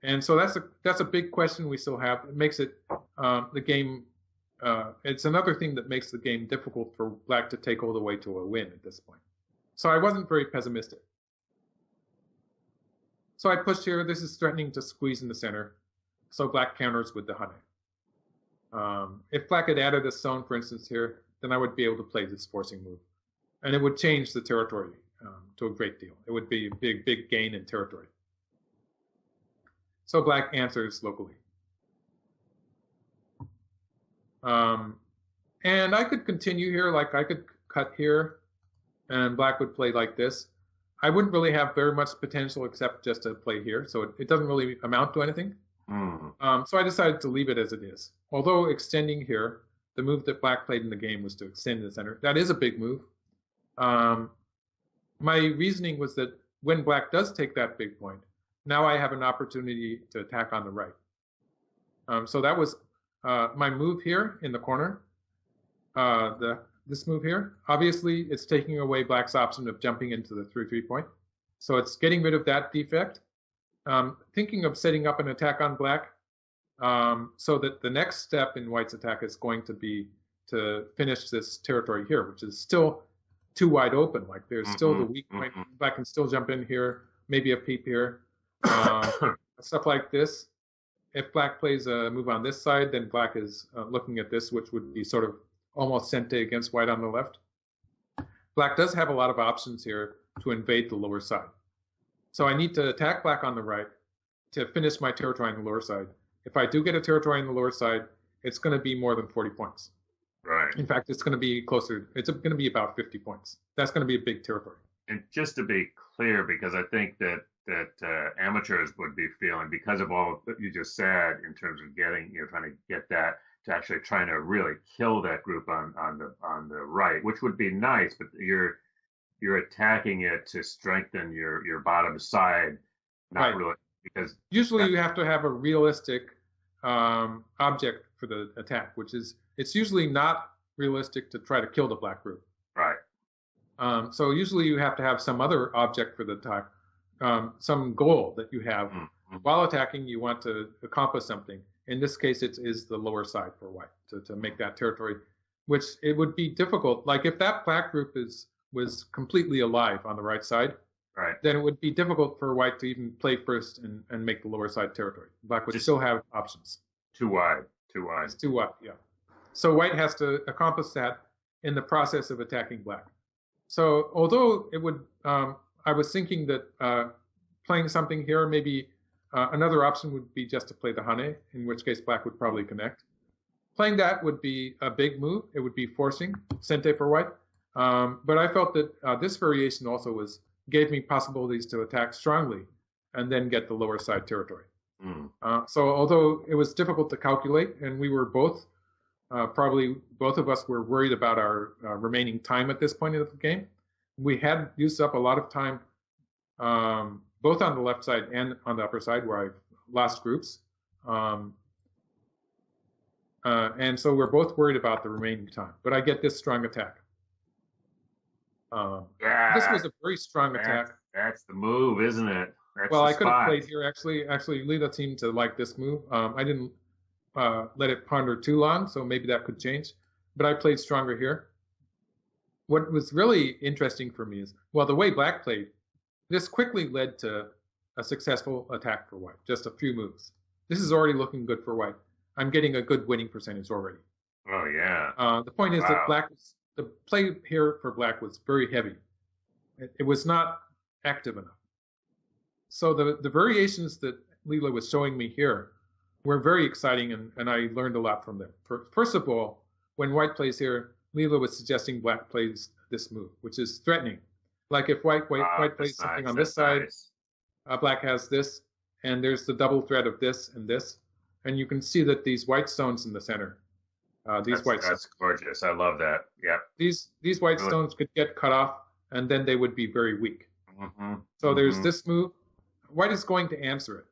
And so that's a big question we still have. It makes it the game. It's another thing that makes the game difficult for black to take all the way to a win at this point. So I wasn't very pessimistic. So I pushed here. This is threatening to squeeze in the center. So black counters with the hane. If black had added a stone, for instance, here, then I would be able to play this forcing move. And it would change the territory to a great deal. It would be a big gain in territory. So black answers locally. And I could continue here, like I could cut here, and black would play like this. I wouldn't really have very much potential except just to play here, so it doesn't really amount to anything. So I decided to leave it as it is. Although extending here, the move that black played in the game was to extend the center. That is a big move. My reasoning was that when black does take that big point, now I have an opportunity to attack on the right. So that was my move here in the corner. This move here, obviously, it's taking away black's option of jumping into the 3-3 point. So it's getting rid of that defect. Thinking of setting up an attack on black so that the next step in white's attack is going to be to finish this territory here, which is still too wide open. Like there's still the weak point. Black can still jump in here, maybe a peep here, stuff like this. If black plays a move on this side, then black is looking at this, which would be sort of almost sente against white on the left. Black does have a lot of options here to invade the lower side. So I need to attack black on the right to finish my territory on the lower side. If I do get a territory on the lower side, it's going to be more than 40 points. Right. In fact, it's going to be closer. It's going to be about 50 points. That's going to be a big territory. And just to be clear, because I think that amateurs would be feeling, because of all that you just said in terms of getting, trying to get that, to actually trying to really kill that group on the right, which would be nice, but you're attacking it to strengthen your bottom side, not right. Really, because usually you have to have a realistic object for the attack, which is it's usually not realistic to try to kill the black group. Right. So usually you have to have some other object for the attack, some goal that you have. While attacking, you want to accomplish something. In this case, it is the lower side for white to make that territory, which it would be difficult. Like if that black group was completely alive on the right side, right, then it would be difficult for white to even play first and make the lower side territory. Black would still have options. Too wide. It's too wide, yeah. So white has to accomplish that in the process of attacking black. So although it would, I was thinking that playing something here, maybe another option would be just to play the hane, in which case black would probably connect. Playing that would be a big move. It would be forcing sente for white. But I felt that this variation also gave me possibilities to attack strongly and then get the lower side territory. So although it was difficult to calculate, and we were both, probably both of us were worried about our remaining time at this point of the game, we had used up a lot of time, both on the left side and on the upper side where I've lost groups. And so we're both worried about the remaining time. But I get this strong attack. This was a very strong attack. That's the move, isn't it? Well, I could have played here, actually. Actually, Lita seemed to like this move. I didn't let it ponder too long, so maybe that could change. But I played stronger here. What was really interesting for me is, well, the way black played, this quickly led to a successful attack for white, just a few moves. This is already looking good for white. I'm getting a good winning percentage already. Oh, yeah. The point is that the play here for black was very heavy. It was not active enough. So the variations that Leela was showing me here were very exciting, and I learned a lot from them. First of all, when white plays here, Leela was suggesting black plays this move, which is threatening. Like if white plays something on this side, black has this, and there's the double threat of this and this, and you can see that these white stones in the center, that's gorgeous. I love that. Yeah. These white stones could get cut off, and then they would be very weak. Mm-hmm. So there's this move. White is going to answer it.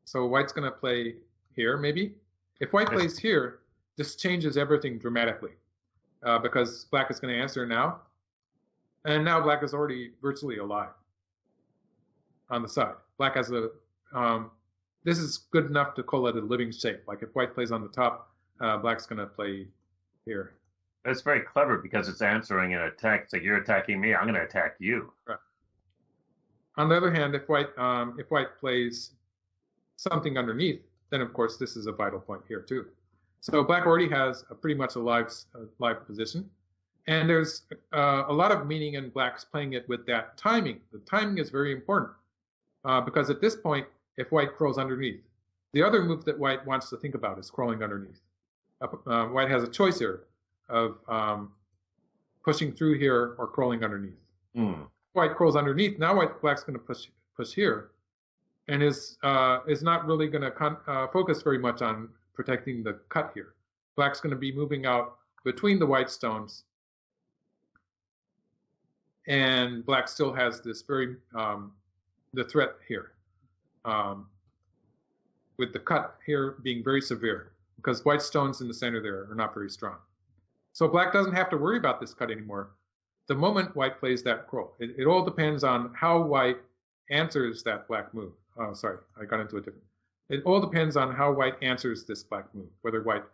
So white's going to play here, maybe. If white plays here, this changes everything dramatically because black is going to answer now. And now black is already virtually alive on the side. Black has this is good enough to call it a living shape. Like if white plays on the top, black's going to play here. That's very clever because it's answering an attack. It's like you're attacking me, I'm going to attack you. Right. On the other hand, if white plays something underneath, then of course this is a vital point here too. So black already has pretty much a live position, and there's a lot of meaning in black's playing it with that timing. The timing is very important because at this point, if white crawls underneath, the other move that white wants to think about is crawling underneath. White has a choice here of pushing through here or crawling underneath. White crawls underneath. Now black's going to push here, and is not really going to focus very much on protecting the cut here. Black's going to be moving out between the white stones, and black still has this very the threat here, with the cut here being very severe because white stones in the center there are not very strong. So black doesn't have to worry about this cut anymore. The moment white plays that crawl, it all depends on how white answers that black move. Oh, sorry, I got into a different. It all depends on how white answers this black move, whether white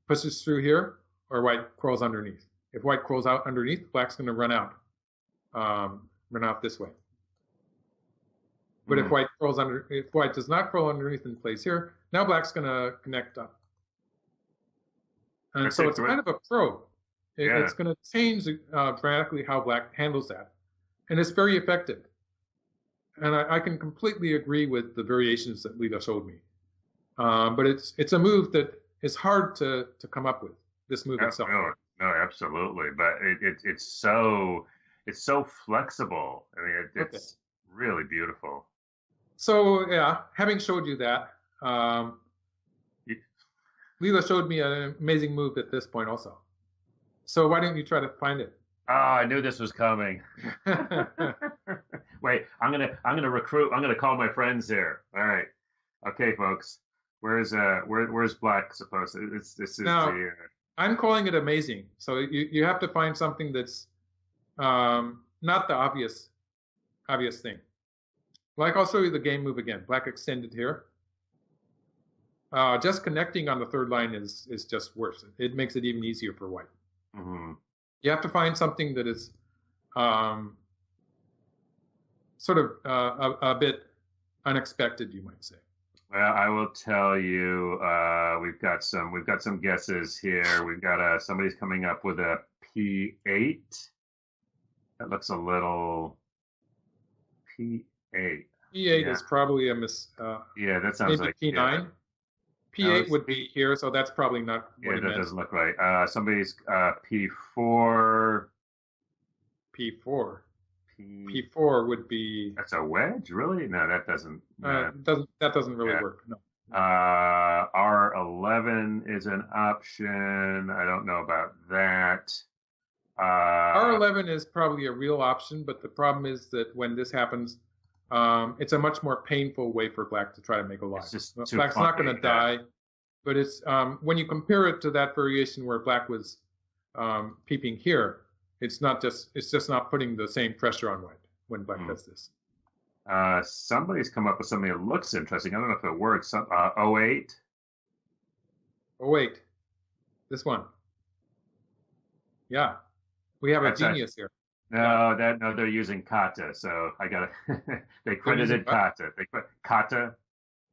pushes through here or white crawls underneath. If white crawls out underneath, black's going to run out this way. But if white does not crawl underneath and plays here, now black's going to connect up. And so it's kind of a probe. It's going to change dramatically how black handles that. And it's very effective. And I can completely agree with the variations that Lita showed me. But it's a move that is hard to come up with, this move itself. No, absolutely. But it's so flexible. I mean, it's really beautiful. So, yeah, having showed you that, Lila showed me an amazing move at this point also. So why don't you try to find it? Oh, I knew this was coming. Wait, I'm gonna recruit. I'm gonna call my friends here. All right, okay, folks. Where's black supposed to? This is now, I'm calling it amazing. So you have to find something that's not the obvious thing. Like I'll show you the game move again. Black extended here. Just connecting on the third line is just worse. It makes it even easier for white. Mm-hmm. You have to find something that is sort of a bit unexpected, you might say. Well, I will tell you, we've got some guesses here. We've got somebody's coming up with a P8. That looks a little P8. P8 is probably a that sounds maybe like P9. Yeah. P8 would be here, so that's probably not what that meant. doesn't look right. Somebody's P4. P4. P4 would be. That's a wedge, really? No, that doesn't. That doesn't really work. No. R11 is an option. I don't know about that. R11 is probably a real option, but the problem is that when this happens, it's a much more painful way for black to try to make a life. Black's not going to die, but it's when you compare it to that variation where black was peeping here, it's just not putting the same pressure on white when black does this. Somebody's come up with something that looks interesting. I don't know if it works. 08. 08. This one. Yeah. We have a genius here. No, they're using kata, so I got they credited kata. Kata.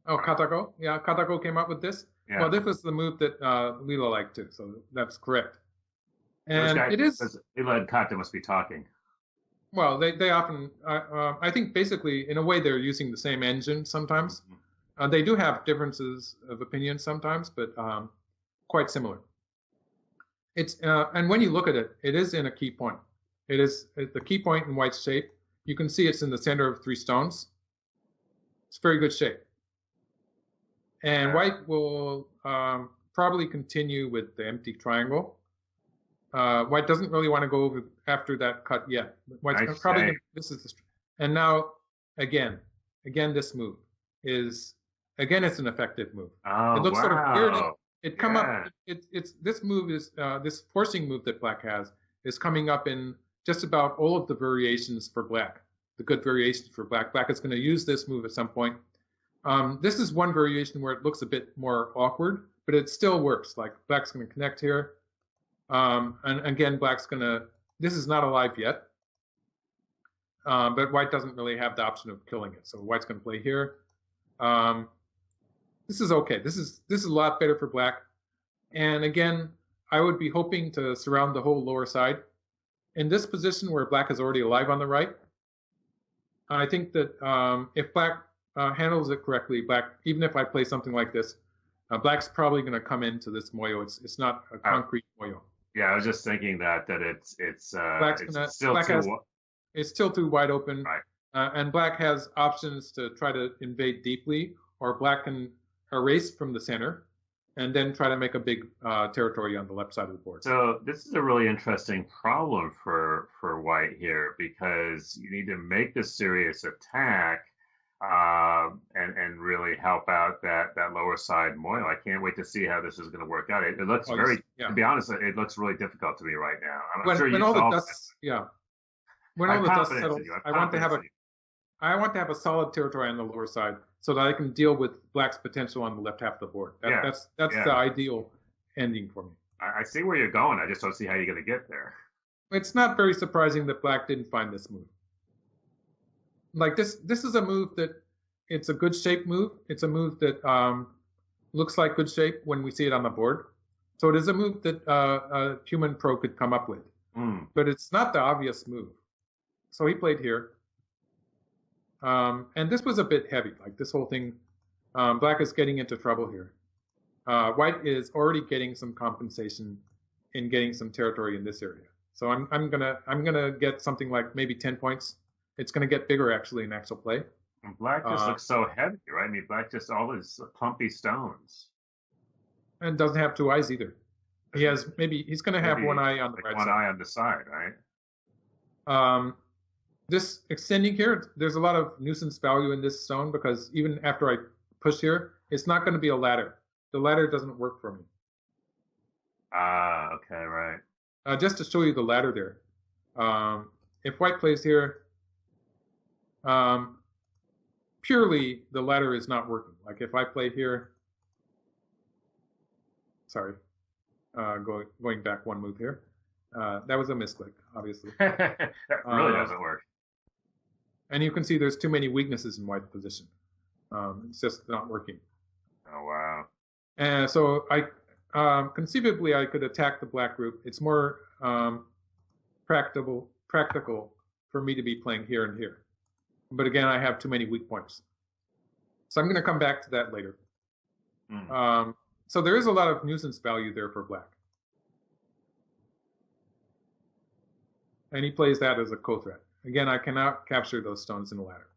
Oh, katako? Yeah, katako came up with this. Yeah. Well, this was the move that Lila liked too, so that's correct. And it is. Lila and Kata must be talking. Well, they often, I think basically, in a way, they're using the same engine sometimes. Mhm. They do have differences of opinion sometimes, but quite similar. And when you look at it, it is in a key point. It is the key point in White's shape. You can see it's in the center of 3 stones. It's very good shape. And White will probably continue with the empty triangle. White doesn't really want to go over after that cut yet. White's probably gonna, this is the, and now again this move is it's an effective move. Oh, it looks sort of weird. It come up. It's this move is this forcing move that Black has is coming up in just about all of the variations for Black. The good variations for Black. Black is going to use this move at some point. This is one variation where it looks a bit more awkward, but it still works. Like Black's going to connect here. And again, Black's gonna, this is not alive yet, but White doesn't really have the option of killing it. So White's gonna play here. This is okay. This is a lot better for Black. And again, I would be hoping to surround the whole lower side. In this position where Black is already alive on the right, I think that if Black handles it correctly, Black, even if I play something like this, Black's probably going to come into this Moyo. It's not a concrete Moyo. Yeah, I was just thinking that it's still too wide open, right. And Black has options to try to invade deeply, or Black can erase from the center, and then try to make a big territory on the left side of the board. So this is a really interesting problem for White here, because you need to make this serious attack and really help out that lower side Moyo. I can't wait to see how this is going to work out. It looks to be honest, it looks really difficult to me right now. When all the dust settles, I want to have a solid territory on the lower side so that I can deal with Black's potential on the left half of the board. That's the ideal ending for me. I see where you're going. I just don't see how you're going to get there. It's not very surprising that Black didn't find this move. Like this is a move that it's a good shape move. It's a move that looks like good shape when we see it on the board. So it is a move that a human pro could come up with. But it's not the obvious move. So he played here. And this was a bit heavy. Like this whole thing, Black is getting into trouble here. White is already getting some compensation in getting some territory in this area. So I'm gonna get something like maybe 10 points. It's going to get bigger, actually, in actual play. And Black just looks so heavy, right? I mean, Black just all these clumpy stones. And doesn't have 2 eyes either. He's going to have 1 eye on the right side. 1 eye on the side, right? This extending here, there's a lot of nuisance value in this stone because even after I push here, it's not going to be a ladder. The ladder doesn't work for me. Okay, right. Just to show you the ladder there. If White plays here, purely the ladder is not working. Like if I play here, sorry, going back 1 move here. That was a misclick, obviously. That really doesn't work. And you can see there's too many weaknesses in White's position. It's just not working. Oh, wow. And so conceivably I could attack the Black group. It's more practical for me to be playing here and here. But again, I have too many weak points. So I'm going to come back to that later. So there is a lot of nuisance value there for Black. And he plays that as a co-threat. Again, I cannot capture those stones in the ladder.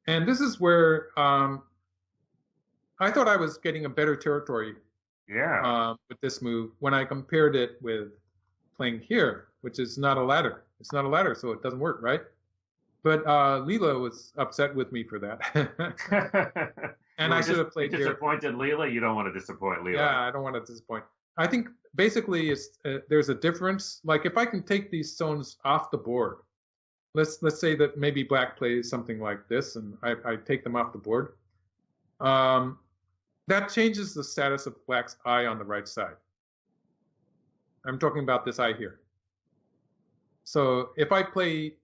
And this is where I thought I was getting a better territory with this move when I compared it with playing here, which is not a ladder. It's not a ladder, so it doesn't work, right? But Leela was upset with me for that. And I should have played here. Disappointed Leela? You don't want to disappoint Leela. Yeah, I don't want to disappoint. I think basically there's a difference. Like if I can take these stones off the board, let's say that maybe Black plays something like this, and I take them off the board. That changes the status of Black's eye on the right side. I'm talking about this eye here. So if I play,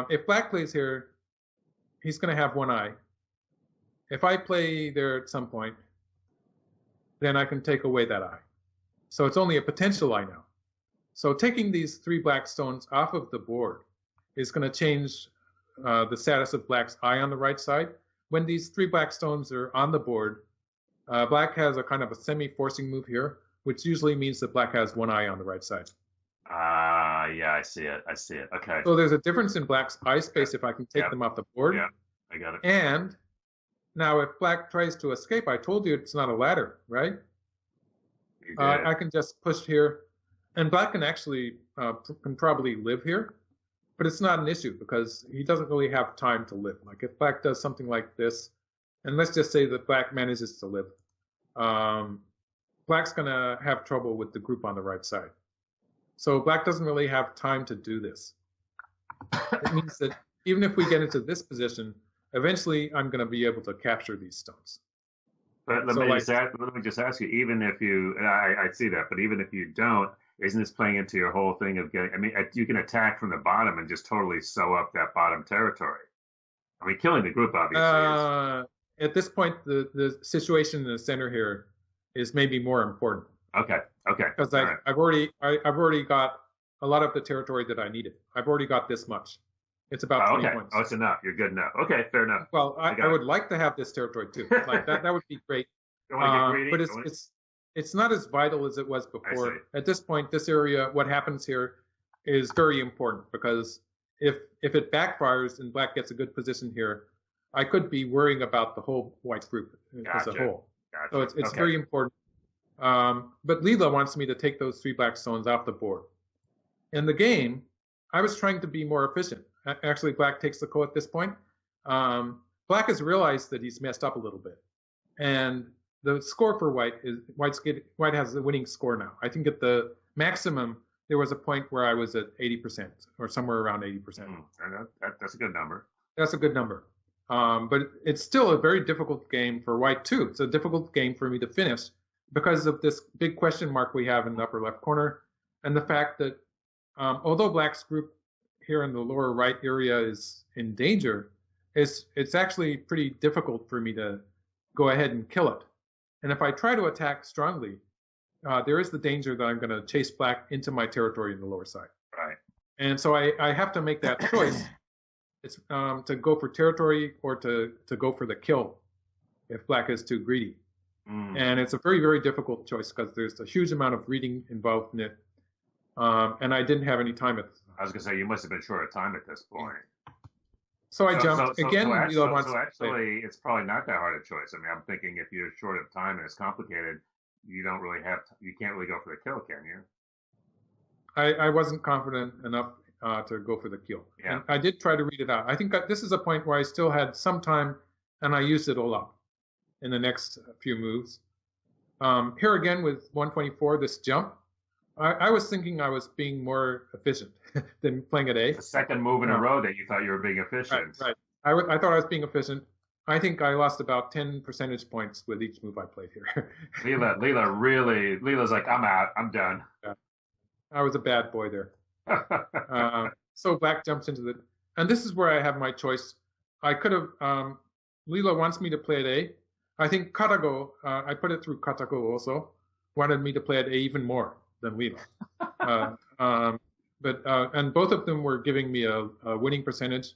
if Black plays here, he's going to have 1 eye. If I play there at some point, then I can take away that eye. So it's only a potential eye now. So taking these 3 black stones off of the board is going to change the status of black's eye on the right side. When these 3 black stones are on the board, black has a kind of a semi-forcing move here, which usually means that black has 1 eye on the right side. Yeah, I see it. I see it. Okay. So there's a difference in black's eye space if I can take them off the board. Yeah, I got it. And now if black tries to escape, I told you it's not a ladder, right? I can just push here. And black can actually can probably live here, but it's not an issue because he doesn't really have time to live. Like if black does something like this, and let's just say that black manages to live, black's going to have trouble with the group on the right side. So black doesn't really have time to do this. It means that even if we get into this position, eventually I'm going to be able to capture these stones. But let me just ask you, even if you, I see that, but even if you don't, isn't this playing into your whole thing of getting, I mean, you can attack from the bottom and just totally sew up that bottom territory. I mean, killing the group obviously is. At this point, the situation in the center here is maybe more important. Okay. Because I've already got a lot of the territory that I needed. I've already got this much. It's about 20 points. Oh, it's enough. You're good enough. Okay, fair enough. Well, I would like to have this territory too. Like that would be great. Don't want to get greedy. But it's not as vital as it was before. At this point, this area, what happens here is very important because if it backfires and black gets a good position here, I could be worrying about the whole white group as a whole. So it's very important. But Leela wants me to take those 3 black stones off the board. In the game, I was trying to be more efficient. Actually, black takes the ko at this point. Black has realized that he's messed up a little bit. And the score for white is white has the winning score now. I think at the maximum, there was a point where I was at 80% or somewhere around 80%. That's a good number. That's a good number. But it's still a very difficult game for white too. It's a difficult game for me to finish because of this big question mark we have in the upper left corner and the fact that although black's group here in the lower right area is in danger, it's actually pretty difficult for me to go ahead and kill it. And if I try to attack strongly, there is the danger that I'm going to chase black into my territory in the lower side. Right. And so I have to make that choice. It's to go for territory or to go for the kill if black is too greedy. And it's a very, very difficult choice because there's a huge amount of reading involved in it. And I didn't have any time at the time. I was going to say, you must have been short of time at this point. So I jumped. Actually, it's probably not that hard a choice. I mean, I'm thinking if you're short of time and it's complicated, you can't really go for the kill, can you? I wasn't confident enough to go for the kill. Yeah. And I did try to read it out. I think this is a point where I still had some time, and I used it all up in the next few moves. Here again with 124, this jump, I was thinking I was being more efficient than playing at A. The second move in a row that you thought you were being efficient. Right. I thought I was being efficient. I think I lost about 10 percentage points with each move I played here. Leela's like, I'm out. I'm done. Yeah. I was a bad boy there. So black jumps into the, and this is where I have my choice. I could have, Leela wants me to play at A. I think Katago, I put it through Katago also, wanted me to play at A even more than Leela. And both of them were giving me a winning percentage.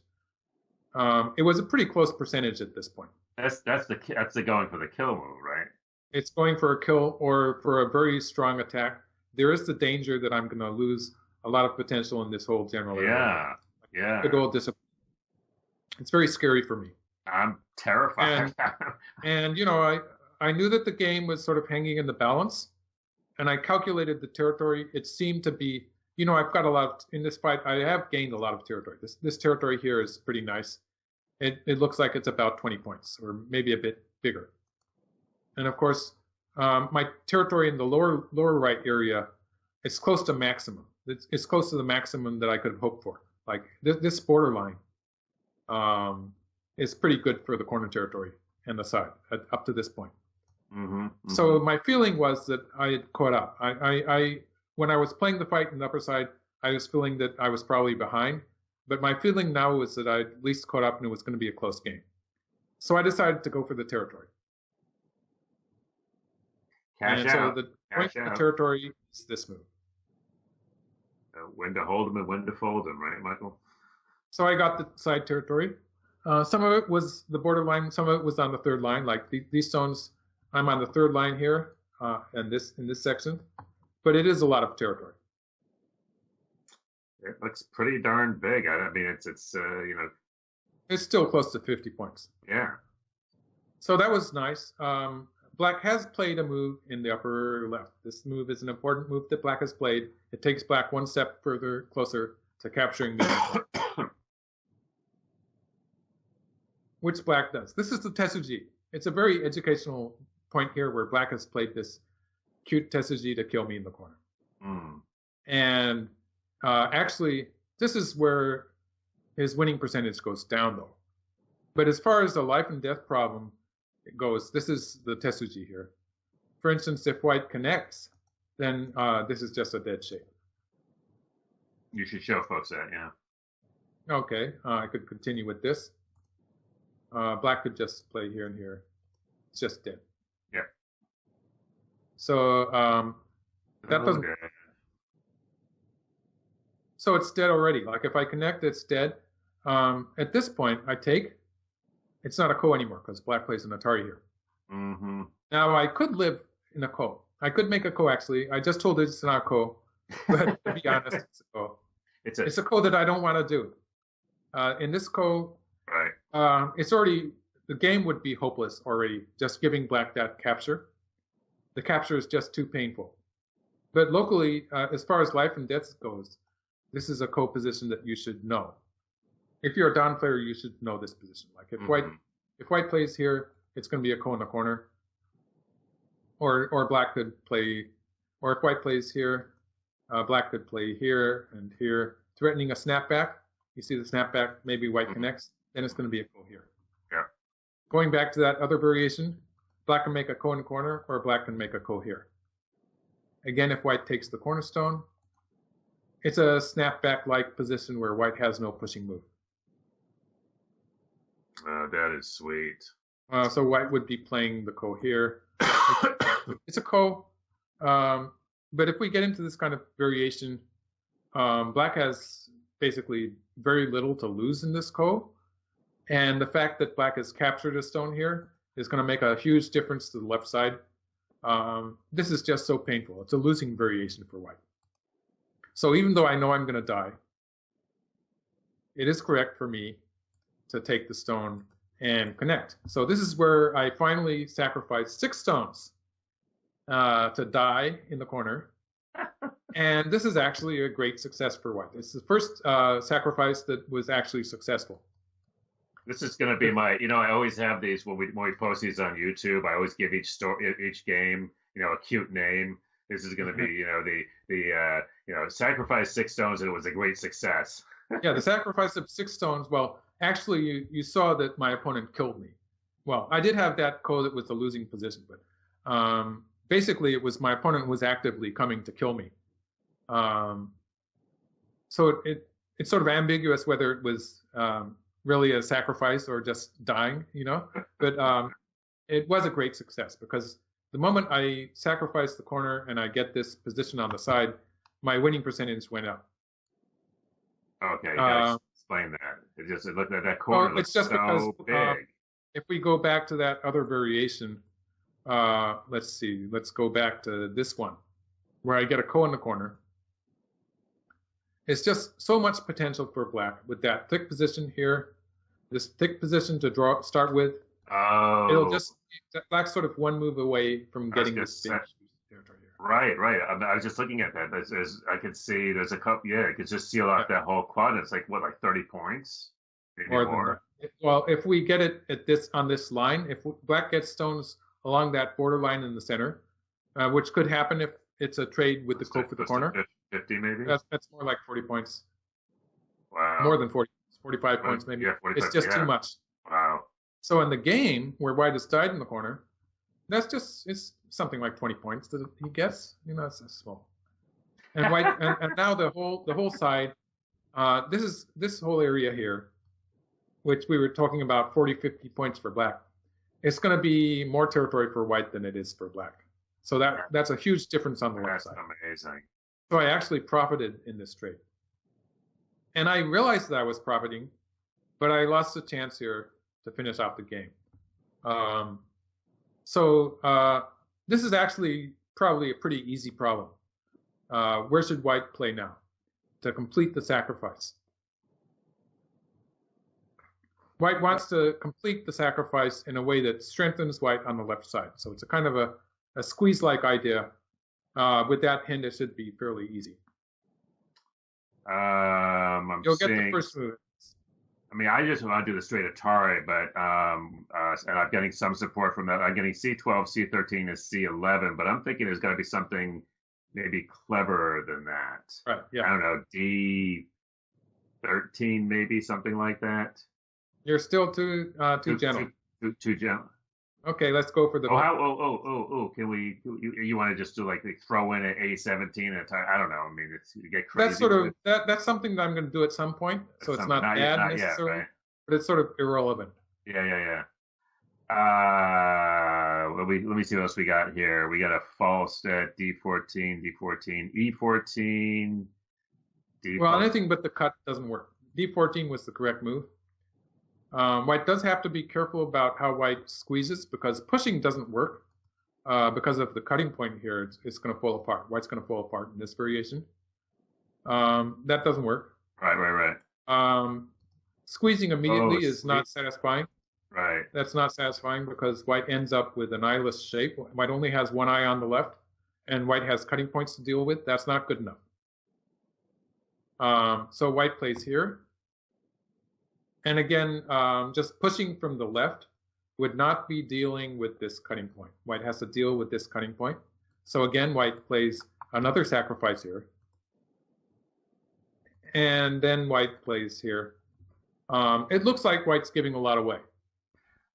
It was a pretty close percentage at this point. That's the going for the kill move, right? It's going for a kill or for a very strong attack. There is the danger that I'm going to lose a lot of potential in this whole general area. Yeah. Good old discipline. It's very scary for me. I'm terrified. And I knew that the game was sort of hanging in the balance, and I calculated the territory. It seemed to be, I've got a lot in this fight. I have gained a lot of territory. This territory here is pretty nice. It looks like it's about 20 points, or maybe a bit bigger. And of course, my territory in the lower right area, it's close to maximum. It's close to the maximum that I could have hoped for. Like this borderline is pretty good for the corner territory and the side up to this point. So my feeling was that I had caught up. I when I was playing the fight in the upper side, I was feeling that I was probably behind. But my feeling now was that I at least caught up and it was going to be a close game. So I decided to go for the territory. Cash Going Cash to the out. territory is this move. When to hold them and when to fold them, right, Michael? So I got the side territory. Some of it was the borderline. Some of it was on the third line. Like these stones, I'm on the third line here, and in this section. But it is a lot of territory. It looks pretty darn big. I mean, it's It's still close to 50 points. yeah. So that was nice. Black has played a move in the upper left. This move is an important move that Black has played. It takes Black one step further, closer to capturing the which Black does. This is the Tetsuji. It's a very educational point here where Black has played this cute Tetsuji to kill me in the corner. Mm. And actually, this is where his winning percentage goes down, though. But as far as the life and death problem goes, this is the Tetsuji here. For instance, if White connects, then this is just a dead shape. You should show folks that, yeah. Okay, I could continue with this. Black could just play here and here. It's just dead. Yeah. So that doesn't. Okay. So it's dead already. Like if I connect, it's dead. At this point, I take. It's not a ko anymore because Black plays an Atari here. Mm-hmm. Now I could live in a ko. I could make a ko actually. I just told it it's not a ko, but to be honest, it's a ko. It's a ko that I don't want to do. In this ko, right. It's already the game would be hopeless already. Just giving Black that capture. The capture is just too painful. But locally, as far as life and death goes, this is a ko position that you should know. If you're a Don player, you should know this position. Like if White plays here, it's going to be a ko in the corner. Or Black could play, or if White plays here, Black could play here and here, threatening a snapback. You see the snapback, maybe White connects, then it's going to be a ko here. Yeah. Going back to that other variation, Black can make a ko in the corner, or Black can make a ko here. Again, if White takes the cornerstone, it's a snapback-like position where White has no pushing move. That is sweet. So White would be playing the ko here. It's a ko, but if we get into this kind of variation, Black has basically very little to lose in this ko, and the fact that Black has captured a stone here is going to make a huge difference to the left side. This is just so painful. It's a losing variation for White. So even though I know I'm going to die, it is correct for me to take the stone and connect. So this is where I finally sacrificed 6 stones to die in the corner. And this is actually a great success for White. It's the first sacrifice that was actually successful. This is going to be my, I always have these when we post these on YouTube. I always give each game, a cute name. This is going to be, the sacrifice 6 stones and it was a great success. Yeah, the sacrifice of 6 stones. Well, actually, you saw that my opponent killed me. Well, I did have that ko that was the losing position, but basically it was my opponent was actively coming to kill me. So it's sort of ambiguous whether it was really a sacrifice or just dying, But it was a great success because the moment I sacrifice the corner and I get this position on the side, my winning percentage went up. Okay, you gotta explain that. It looked like that corner looks so big. If we go back to that other variation, let's see. Let's go back to this one, where I get a ko in the corner. It's just so much potential for Black with that thick position here, this thick position to start with. Oh. It'll just Black's sort of one move away from getting this big territory here. Right. I was just looking at that. I could see there's a couple. Yeah, it could just seal off that whole quad. It's like 30 points, maybe more. Well, if we get it on this line, if Black gets stones along that border line in the center, which could happen if it's a trade with the ko for the corner. 50 maybe. That's more like 40 points. Wow. More than 40, 45 points maybe. Yeah, 45, it's just too much. Wow. So in the game where White has died in the corner, it's something like 20 points that he gets. It's small. And White and now the whole side, this whole area here, which we were talking about 40, 50 points for Black. It's going to be more territory for White than it is for Black. So that's a huge difference on the left That's side. amazing. So I actually profited in this trade. And I realized that I was profiting, but I lost the chance here to finish out the game. This is actually probably a pretty easy problem. Where should white play now to complete the sacrifice? White wants to complete the sacrifice in a way that strengthens white on the left side. So it's a kind of a squeeze-like idea. With that hint, it should be fairly easy. You'll get the first move. I mean, I just want to do the straight Atari, but and I'm getting some support from that. I'm getting C12, C13, and C11, but I'm thinking there's got to be something maybe cleverer than that. Right. Yeah. I don't know, D13, maybe something like that. You're still too gentle. Too gentle. Okay, let's go for the. Can we? You want to just do like throw in an A17 at a time? I don't know. I mean, you get crazy. That's sort of that's something that I'm going to do at some point. So it's not bad necessarily, yet, right? But it's sort of irrelevant. Yeah. Let me see what else we got here. We got a false at D14, E14, D14. Well, anything but the cut doesn't work. D14 was the correct move. White does have to be careful about how white squeezes because pushing doesn't work because of the cutting point here. It's going to fall apart. White's going to fall apart in this variation. That doesn't work. Right. Squeezing immediately is not satisfying. Right. That's not satisfying because white ends up with an eyeless shape. White only has one eye on the left, and white has cutting points to deal with. That's not good enough. So white plays here. And again, just pushing from the left would not be dealing with this cutting point. White has to deal with this cutting point. So again, white plays another sacrifice here. And then white plays here. It looks like white's giving a lot away.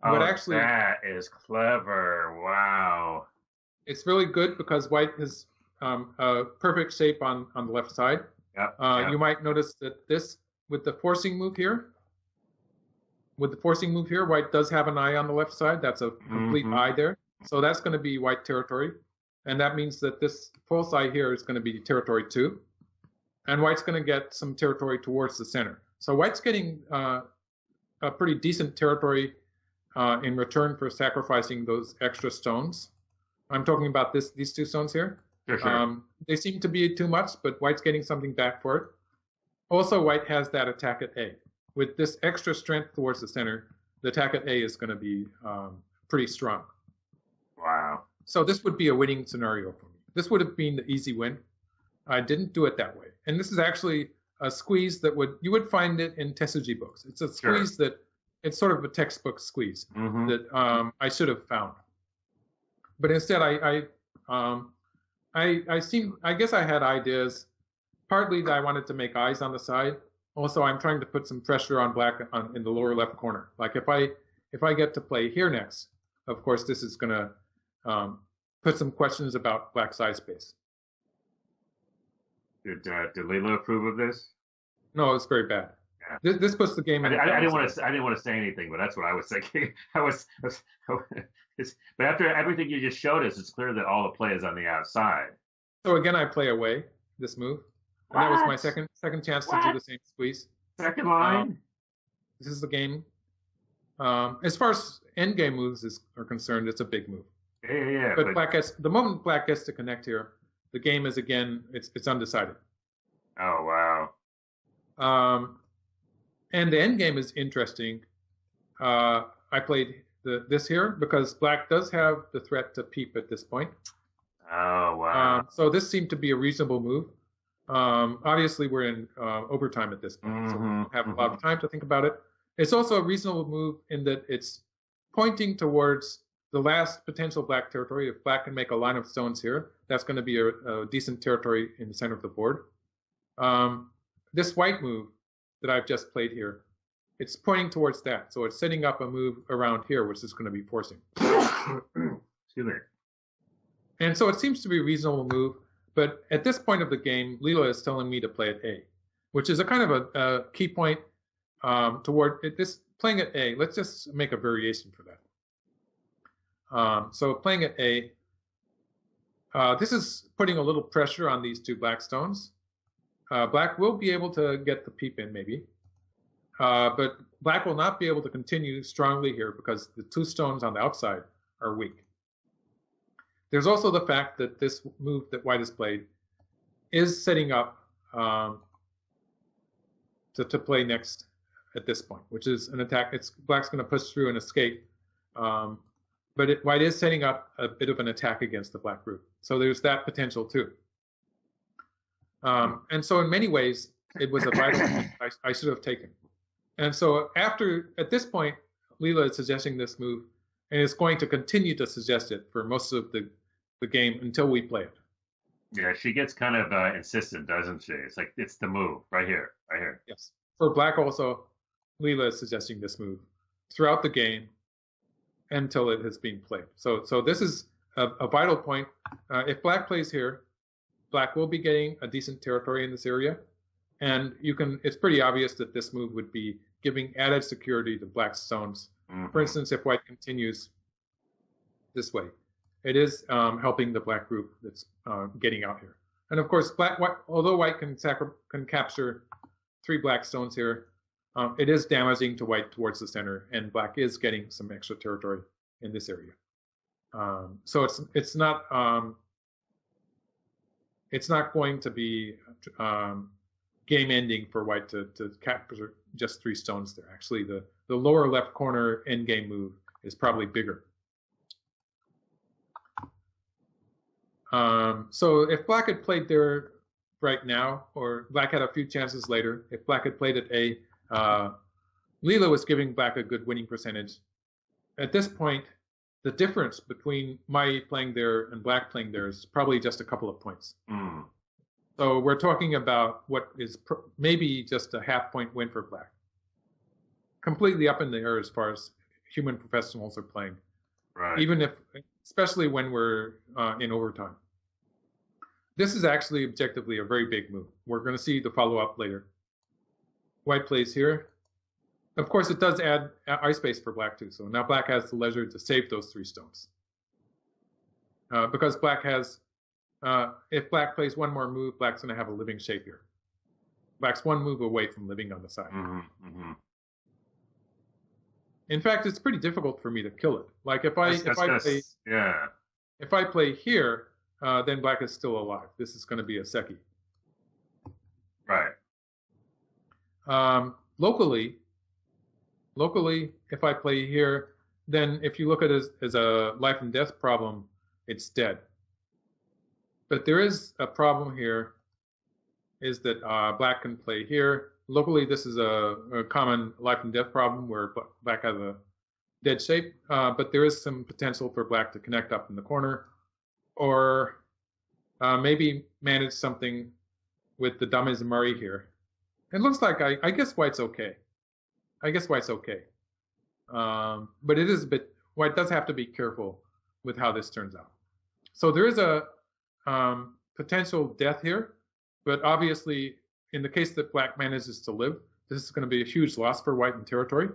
But actually, that is clever. Wow. It's really good because white is a perfect shape on the left side. Yep. You might notice that this, with the forcing move here, white does have an eye on the left side. That's a complete eye there. So that's going to be white territory. And that means that this false eye here is going to be territory 2. And white's going to get some territory towards the center. So white's getting a pretty decent territory in return for sacrificing those extra stones. I'm talking about these 2 stones here. Sure. They seem to be too much, but white's getting something back for it. Also, white has that attack at A. With this extra strength towards the center, the attack at A is going to be pretty strong. Wow. So this would be a winning scenario for me. This would have been the easy win. I didn't do it that way. And this is actually a squeeze that you would find it in Tesuji books. It's a squeeze that it's sort of a textbook squeeze that I should have found. But instead, I guess I had ideas. Partly that I wanted to make eyes on the side. Also, I'm trying to put some pressure on black in the lower left corner. Like if I get to play here next, of course, this is going to put some questions about black side space. Did Leela approve of this? No, it's very bad. Yeah. This puts the game in. I didn't want to say anything, but that's what I was thinking. But after everything you just showed us, it's clear that all the play is on the outside. So again, I play away this move. And that was my second chance to do the same squeeze. Second line. This is the game. As far as endgame moves are concerned, it's a big move. Yeah. But the moment black gets to connect here, the game is again it's undecided. Oh wow. And the endgame is interesting. I played this here because black does have the threat to peep at this point. Oh wow. So this seemed to be a reasonable move. Obviously, we're in overtime at this point, so we don't have a lot of time to think about it. It's also a reasonable move in that it's pointing towards the last potential black territory. If black can make a line of stones here, that's going to be a decent territory in the center of the board. This white move that I've just played here, it's pointing towards that. So it's setting up a move around here, which is going to be forcing. Excuse me. And so it seems to be a reasonable move. But at this point of the game, Leela is telling me to play at A, which is a kind of a key point toward this playing at A. Let's just make a variation for that. So playing at A, This is putting a little pressure on these two black stones. Black will be able to get the peep in maybe, but black will not be able to continue strongly here because the two stones on the outside are weak. There's also the fact that this move that white has played is setting up to play next at this point, which is an attack. Black's going to push through and escape, but white is setting up a bit of an attack against the black group. So there's that potential too. And so in many ways, it was a vital I should have taken. And so at this point, Leela is suggesting this move, and is going to continue to suggest it for most of the game until we play it. Yeah, she gets kind of insistent, doesn't she? It's like, it's the move right here, right here. Yes. For black also, Leela is suggesting this move throughout the game until it has been played. So this is a vital point. If black plays here, black will be getting a decent territory in this area. And it's pretty obvious that this move would be giving added security to black's stones. Mm-hmm. For instance, if white continues this way, it is helping the black group that's getting out here. And of course, although white can capture 3 black stones here, it is damaging to white towards the center, and black is getting some extra territory in this area. So it's not going to be game ending for white to capture just 3 stones there. Actually, the lower left corner endgame move is probably bigger. So if black had played there right now, or black had a few chances later, if black had played at A, Leela was giving black a good winning percentage. At this point, the difference between my playing there and black playing there is probably just a couple of points. Mm. So we're talking about what is maybe just a half-point win for black. Completely up in the air as far as human professionals are playing. Right. Especially when we're in overtime. This is actually objectively a very big move. We're going to see the follow-up later. White plays here. Of course, it does add ice space for black too. So now black has the leisure to save those 3 stones. Because black has, if black plays one more move, black's going to have a living shape here. Black's one move away from living on the side. Mm-hmm, mm-hmm. In fact, it's pretty difficult for me to kill it. Like if I play here, then black is still alive. This is going to be a seki. Right. Locally, if I play here, then if you look at it as a life and death problem, it's dead. But there is a problem here, is that black can play here. Locally, this is a common life and death problem where black has a dead shape, but there is some potential for black to connect up in the corner, or maybe manage something with the Damezumari here. It looks like I guess white's okay. But it is a bit, white does have to be careful with how this turns out. So there is a potential death here, but obviously in the case that black manages to live, this is going to be a huge loss for white in territory.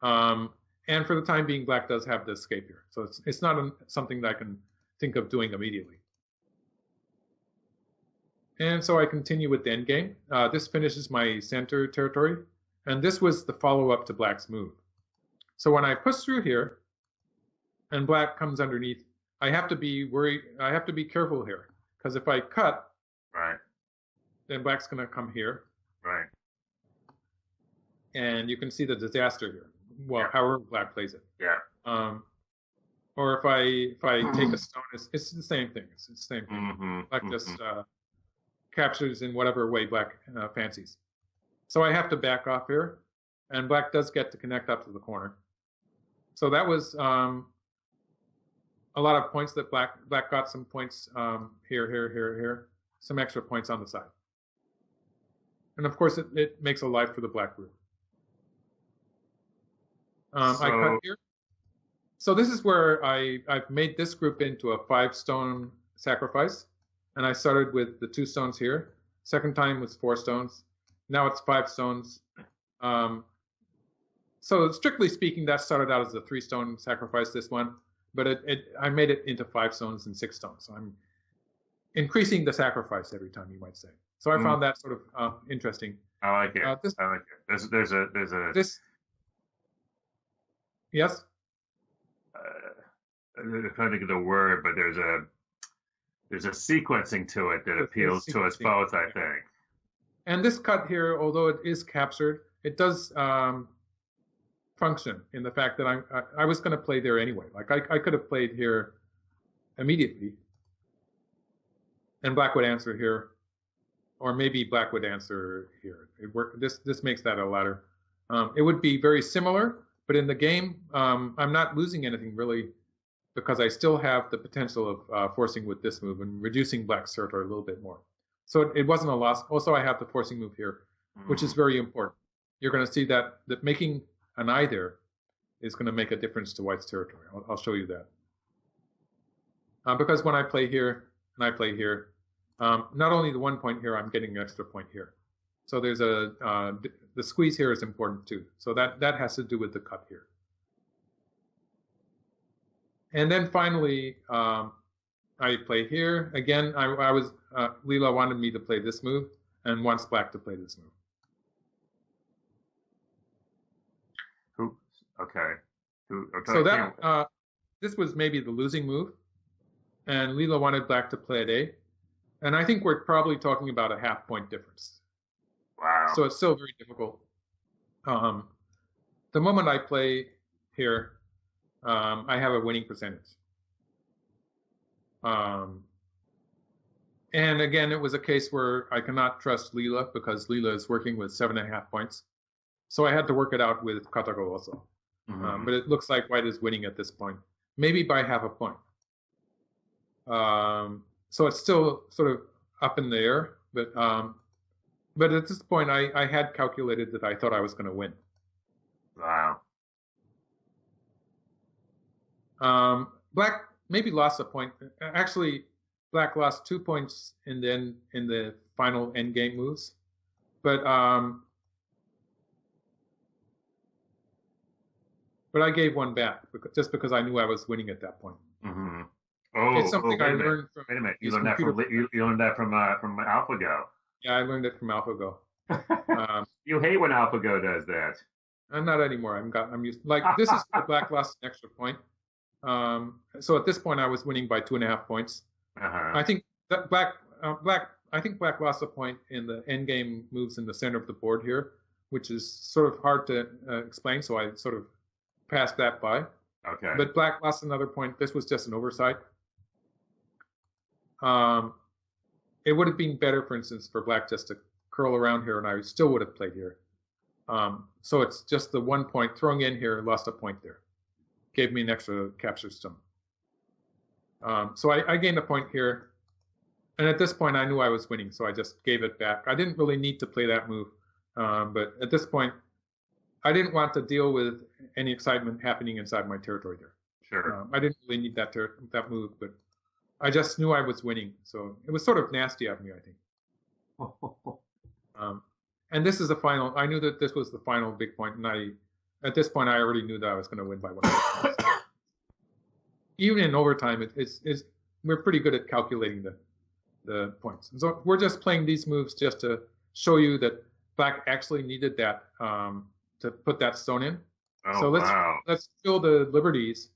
And for the time being, black does have the escape here. So it's not something that I can think of doing immediately. And so I continue with the endgame. This finishes my center territory. And this was the follow-up to black's move. So when I push through here, and black comes underneath, I have to be careful here. Because if I cut, right, then black's going to come here. Right. And you can see the disaster here. Well, yeah. However black plays it. Yeah. Or if I take a stone, it's the same thing. It's the same thing. Mm-hmm. Black just captures in whatever way black fancies. So I have to back off here, and black does get to connect up to the corner. So that was a lot of points that black got some points here, some extra points on the side. And of course, it makes a life for the black group. I cut here. So this is where I've made this group into a 5-stone sacrifice. And I started with the 2 stones here. Second time was 4 stones. Now it's 5 stones. So strictly speaking, that started out as a 3-stone sacrifice, this one. but I made it into 5 stones and 6 stones. So I'm increasing the sacrifice every time, you might say. So I found that sort of interesting. I like it. I like it. There's a yes. I'm trying to think of the word, but there's a sequencing to it that appeals to us both, I think. And this cut here, although it is captured, it does function in the fact that I was going to play there anyway. Like I could have played here immediately, and Black would answer here, or maybe Black would answer here. This makes that a ladder. It would be very similar, but in the game, I'm not losing anything really, because I still have the potential of forcing with this move and reducing Black's territory a little bit more. So it wasn't a loss. Also, I have the forcing move here, which is very important. You're going to see that making an eye there is going to make a difference to White's territory. I'll show you that. Because when I play here and I play here, not only the 1 point here, I'm getting an extra point here. So there's the squeeze here is important too. So that has to do with the cut here. And then finally, I play here. Again, I was Leela wanted me to play this move and wants Black to play this move. Okay. So that this was maybe the losing move, and Leela wanted Black to play at A, and I think we're probably talking about a half point difference. Wow. So it's still very difficult. The moment I play here, I have a winning percentage. And again, it was a case where I cannot trust Leela because Leela is working with 7.5 points. So I had to work it out with Katago also. But it looks like White is winning at this point, maybe by half a point. So it's still sort of up in the air, but at this point, I had calculated that I thought I was going to win. Wow. Black maybe lost a point. Actually, Black lost 2 points in the final endgame moves, but I gave one back just because I knew I was winning at that point. Oh, it's something I learned from. Wait a minute, you learned that from AlphaGo. Yeah, I learned it from AlphaGo. You hate when AlphaGo does that. Not anymore. I'm used. Like this is where Black lost an extra point. So at this point, I was winning by 2.5 points. I think that Black lost a point in the endgame moves in the center of the board here, which is sort of hard to explain. So I sort of passed that by. Okay. But Black lost another point. This was just an oversight. It would have been better, for instance, for Black just to curl around here, and I still would have played here. So it's just the 1 point throwing in here, lost a point there. Gave me an extra capture stone. So I gained a point here. And at this point, I knew I was winning, so I just gave it back. I didn't really need to play that move. But at this point, I didn't want to deal with any excitement happening inside my territory there. Sure. I didn't really need that move, but I just knew I was winning. So it was sort of nasty of me, I think. And this is the final. I knew that this was the final big point, and at this point, I already knew that I was going to win by 1 point. Even in overtime, we're pretty good at calculating the points. And so we're just playing these moves just to show you that Black actually needed that to put that stone in. Oh, so wow. let's fill the liberties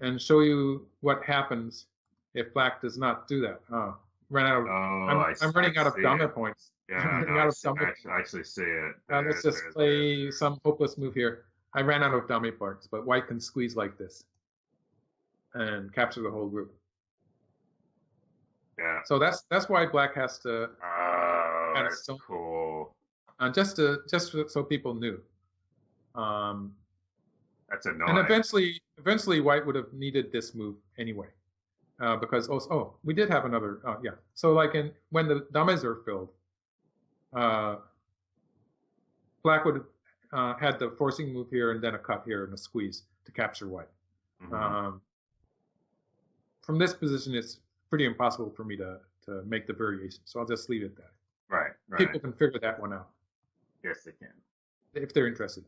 and show you what happens if Black does not do that. I'm running out of Dama points. Yeah, I actually see it. Let's just play some hopeless move here. I ran out of Dama points, but White can squeeze like this and capture the whole group. Yeah. So that's why Black has to. Oh, that's cool. Just so people knew. That's annoying. And eventually, White would have needed this move anyway, because we did have another. Yeah. So like when the dames are filled, Black would had the forcing move here and then a cut here and a squeeze to capture White. From this position, it's pretty impossible for me to make the variation. So I'll just leave it there. Right. People can figure that one out. Yes, they can. If they're interested.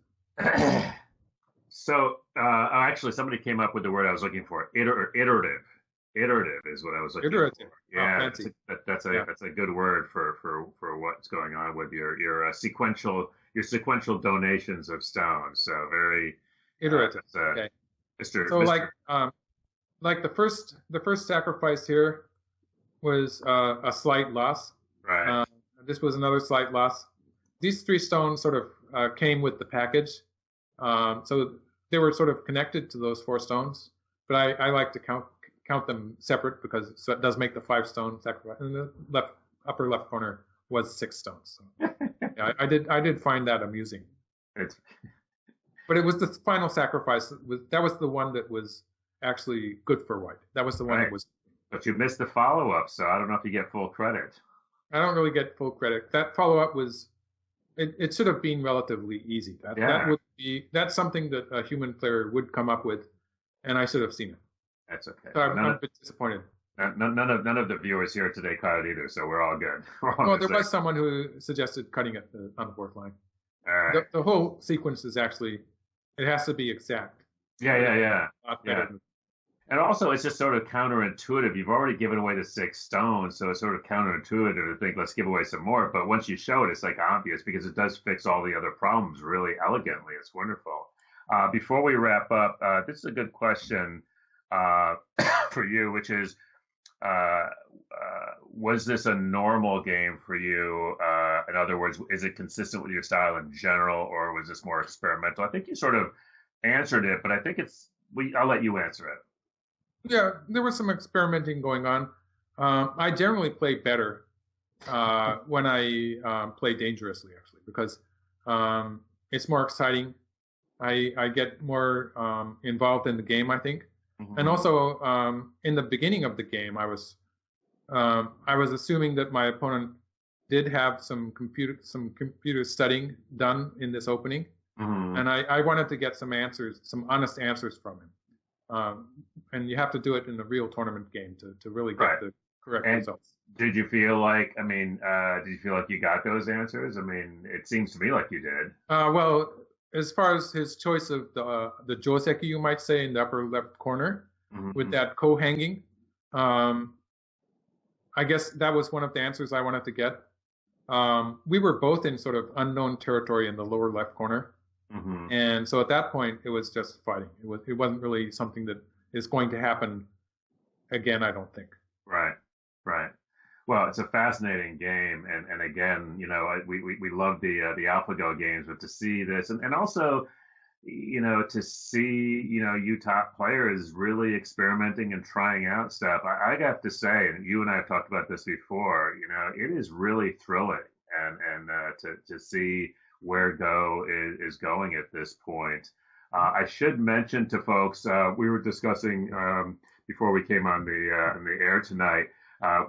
So actually, somebody came up with the word I was looking for. Iterative. Iterative is what I was looking for. Iterative. Oh, Yeah, fancy. that's Yeah. a good word for what's going on with your sequential donations of stones. So very Iterative. that's Okay. Mr. So Mr. like the first sacrifice here was a slight loss. Right. Uh, this was another slight loss. These three stones sort of came with the package, so they were sort of connected to those four stones. But I like to count them separate because so it does make the 5 stone sacrifice. And the upper left corner was 6 stones. So, yeah, I did find that amusing. It's But it was the final sacrifice that was the one that was actually good for white. That was the one right. that was. But you missed the follow up, so I don't know if you get full credit. I don't really get full credit. That follow up was it should have been relatively easy. Yeah, That's something that a human player would come up with, and I should have seen it. that's okay. So Well, I'm a bit disappointed. none of the viewers here today caught it either, so we're all good. We're all Well, on the there same. was someone who suggested cutting it on the fourth line. All right. The whole sequence is actually it has to be exact. Yeah. Not better than And also, it's just sort of counterintuitive. You've already given away the 6 stones, so it's sort of counterintuitive to think, let's give away some more. But once you show it, it's like obvious because it does fix all the other problems really elegantly. It's wonderful. Before we wrap up, this is a good question uh, for you, which is, uh, was this a normal game for you? In other words, is it consistent with your style in general, or was this more experimental? I think you sort of answered it, but I think I'll let you answer it. Yeah, there was some experimenting going on. I generally play better when I play dangerously, actually, because it's more exciting. I get more involved in the game, I think, and Hmm. also in the beginning of the game, I was assuming that my opponent did have some computer studying done in this opening, Hmm. and I wanted to get some answers, some honest answers from him. Um, and you have to do it in a real tournament game to really Right. get the correct And results. did you feel like, did you feel like you got those answers? I mean, it seems to me like you did. Well, as far as his choice of the joseki, you might say, in the upper left corner with Hmm. that co-hanging, um, I guess that was one of the answers I wanted to get. We were both in sort of unknown territory in the lower left corner, Hmm. and so at that point, it was just fighting. It wasn't really something that is going to happen again. I don't think. Right. Right. Well, it's a fascinating game, and again, we love the AlphaGo games, but to see this, and also, to see, you top players really experimenting and trying out stuff. I got to say, and you and I have talked about this before, it is really thrilling, and to see where Go is going at this point. I should mention to folks, we were discussing before we came on the air tonight.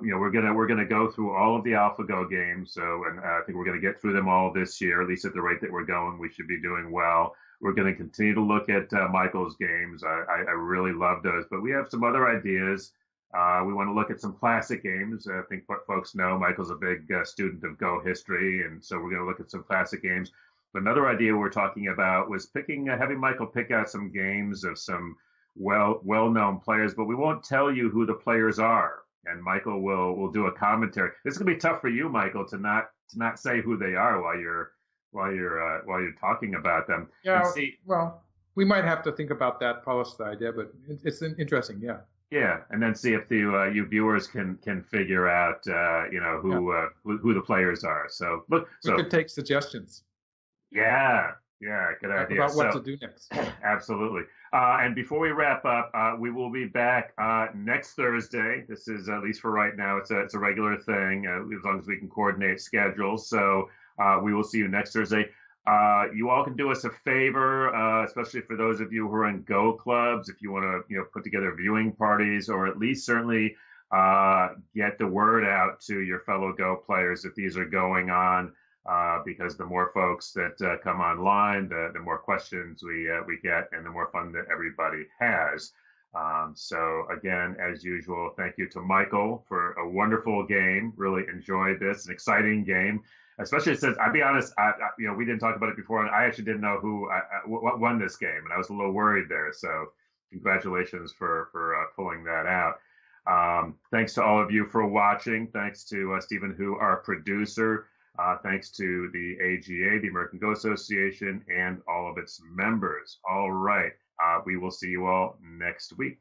We're gonna go through all of the AlphaGo games. So, and I think we're gonna get through them all this year. At least at the rate that we're going, we should be doing well. We're going to continue to look at Michael's games. I really love those, but we have some other ideas. We want to look at some classic games. I think what folks know, Michael's a big student of Go history, and so we're going to look at some classic games. But another idea we're talking about was having Michael pick out some games of some well-known players, but we won't tell you who the players are. And Michael will do a commentary. It's going to be tough for you, Michael, to not say who they are while you're talking about them and Yeah, see. well, we might have to think about that, polish the idea, but it's interesting. Yeah, Yeah, and then see if the you viewers can figure out yeah. who the players are. So look, We so could take suggestions yeah, good idea. about what So to do next. absolutely. And before we wrap up, we will be back next Thursday. This is, at least for right now, it's a regular thing, as long as we can coordinate schedules. So we will see you next Thursday. You all can do us a favor, especially for those of you who are in Go clubs, if you want to, put together viewing parties, or at least certainly get the word out to your fellow Go players that these are going on. Because the more folks that come online, the more questions we get, and the more fun that everybody has. So again, as usual, thank you to Michael for a wonderful game. Really enjoyed this, an exciting game, especially since I'll be honest, we didn't talk about it before, and I actually didn't know what won this game, and I was a little worried there. So congratulations for pulling that out. Thanks to all of you for watching. Thanks to Stephen Hu, our producer. Thanks to the AGA, the American Go Association, and all of its members. All right. We will see you all next week.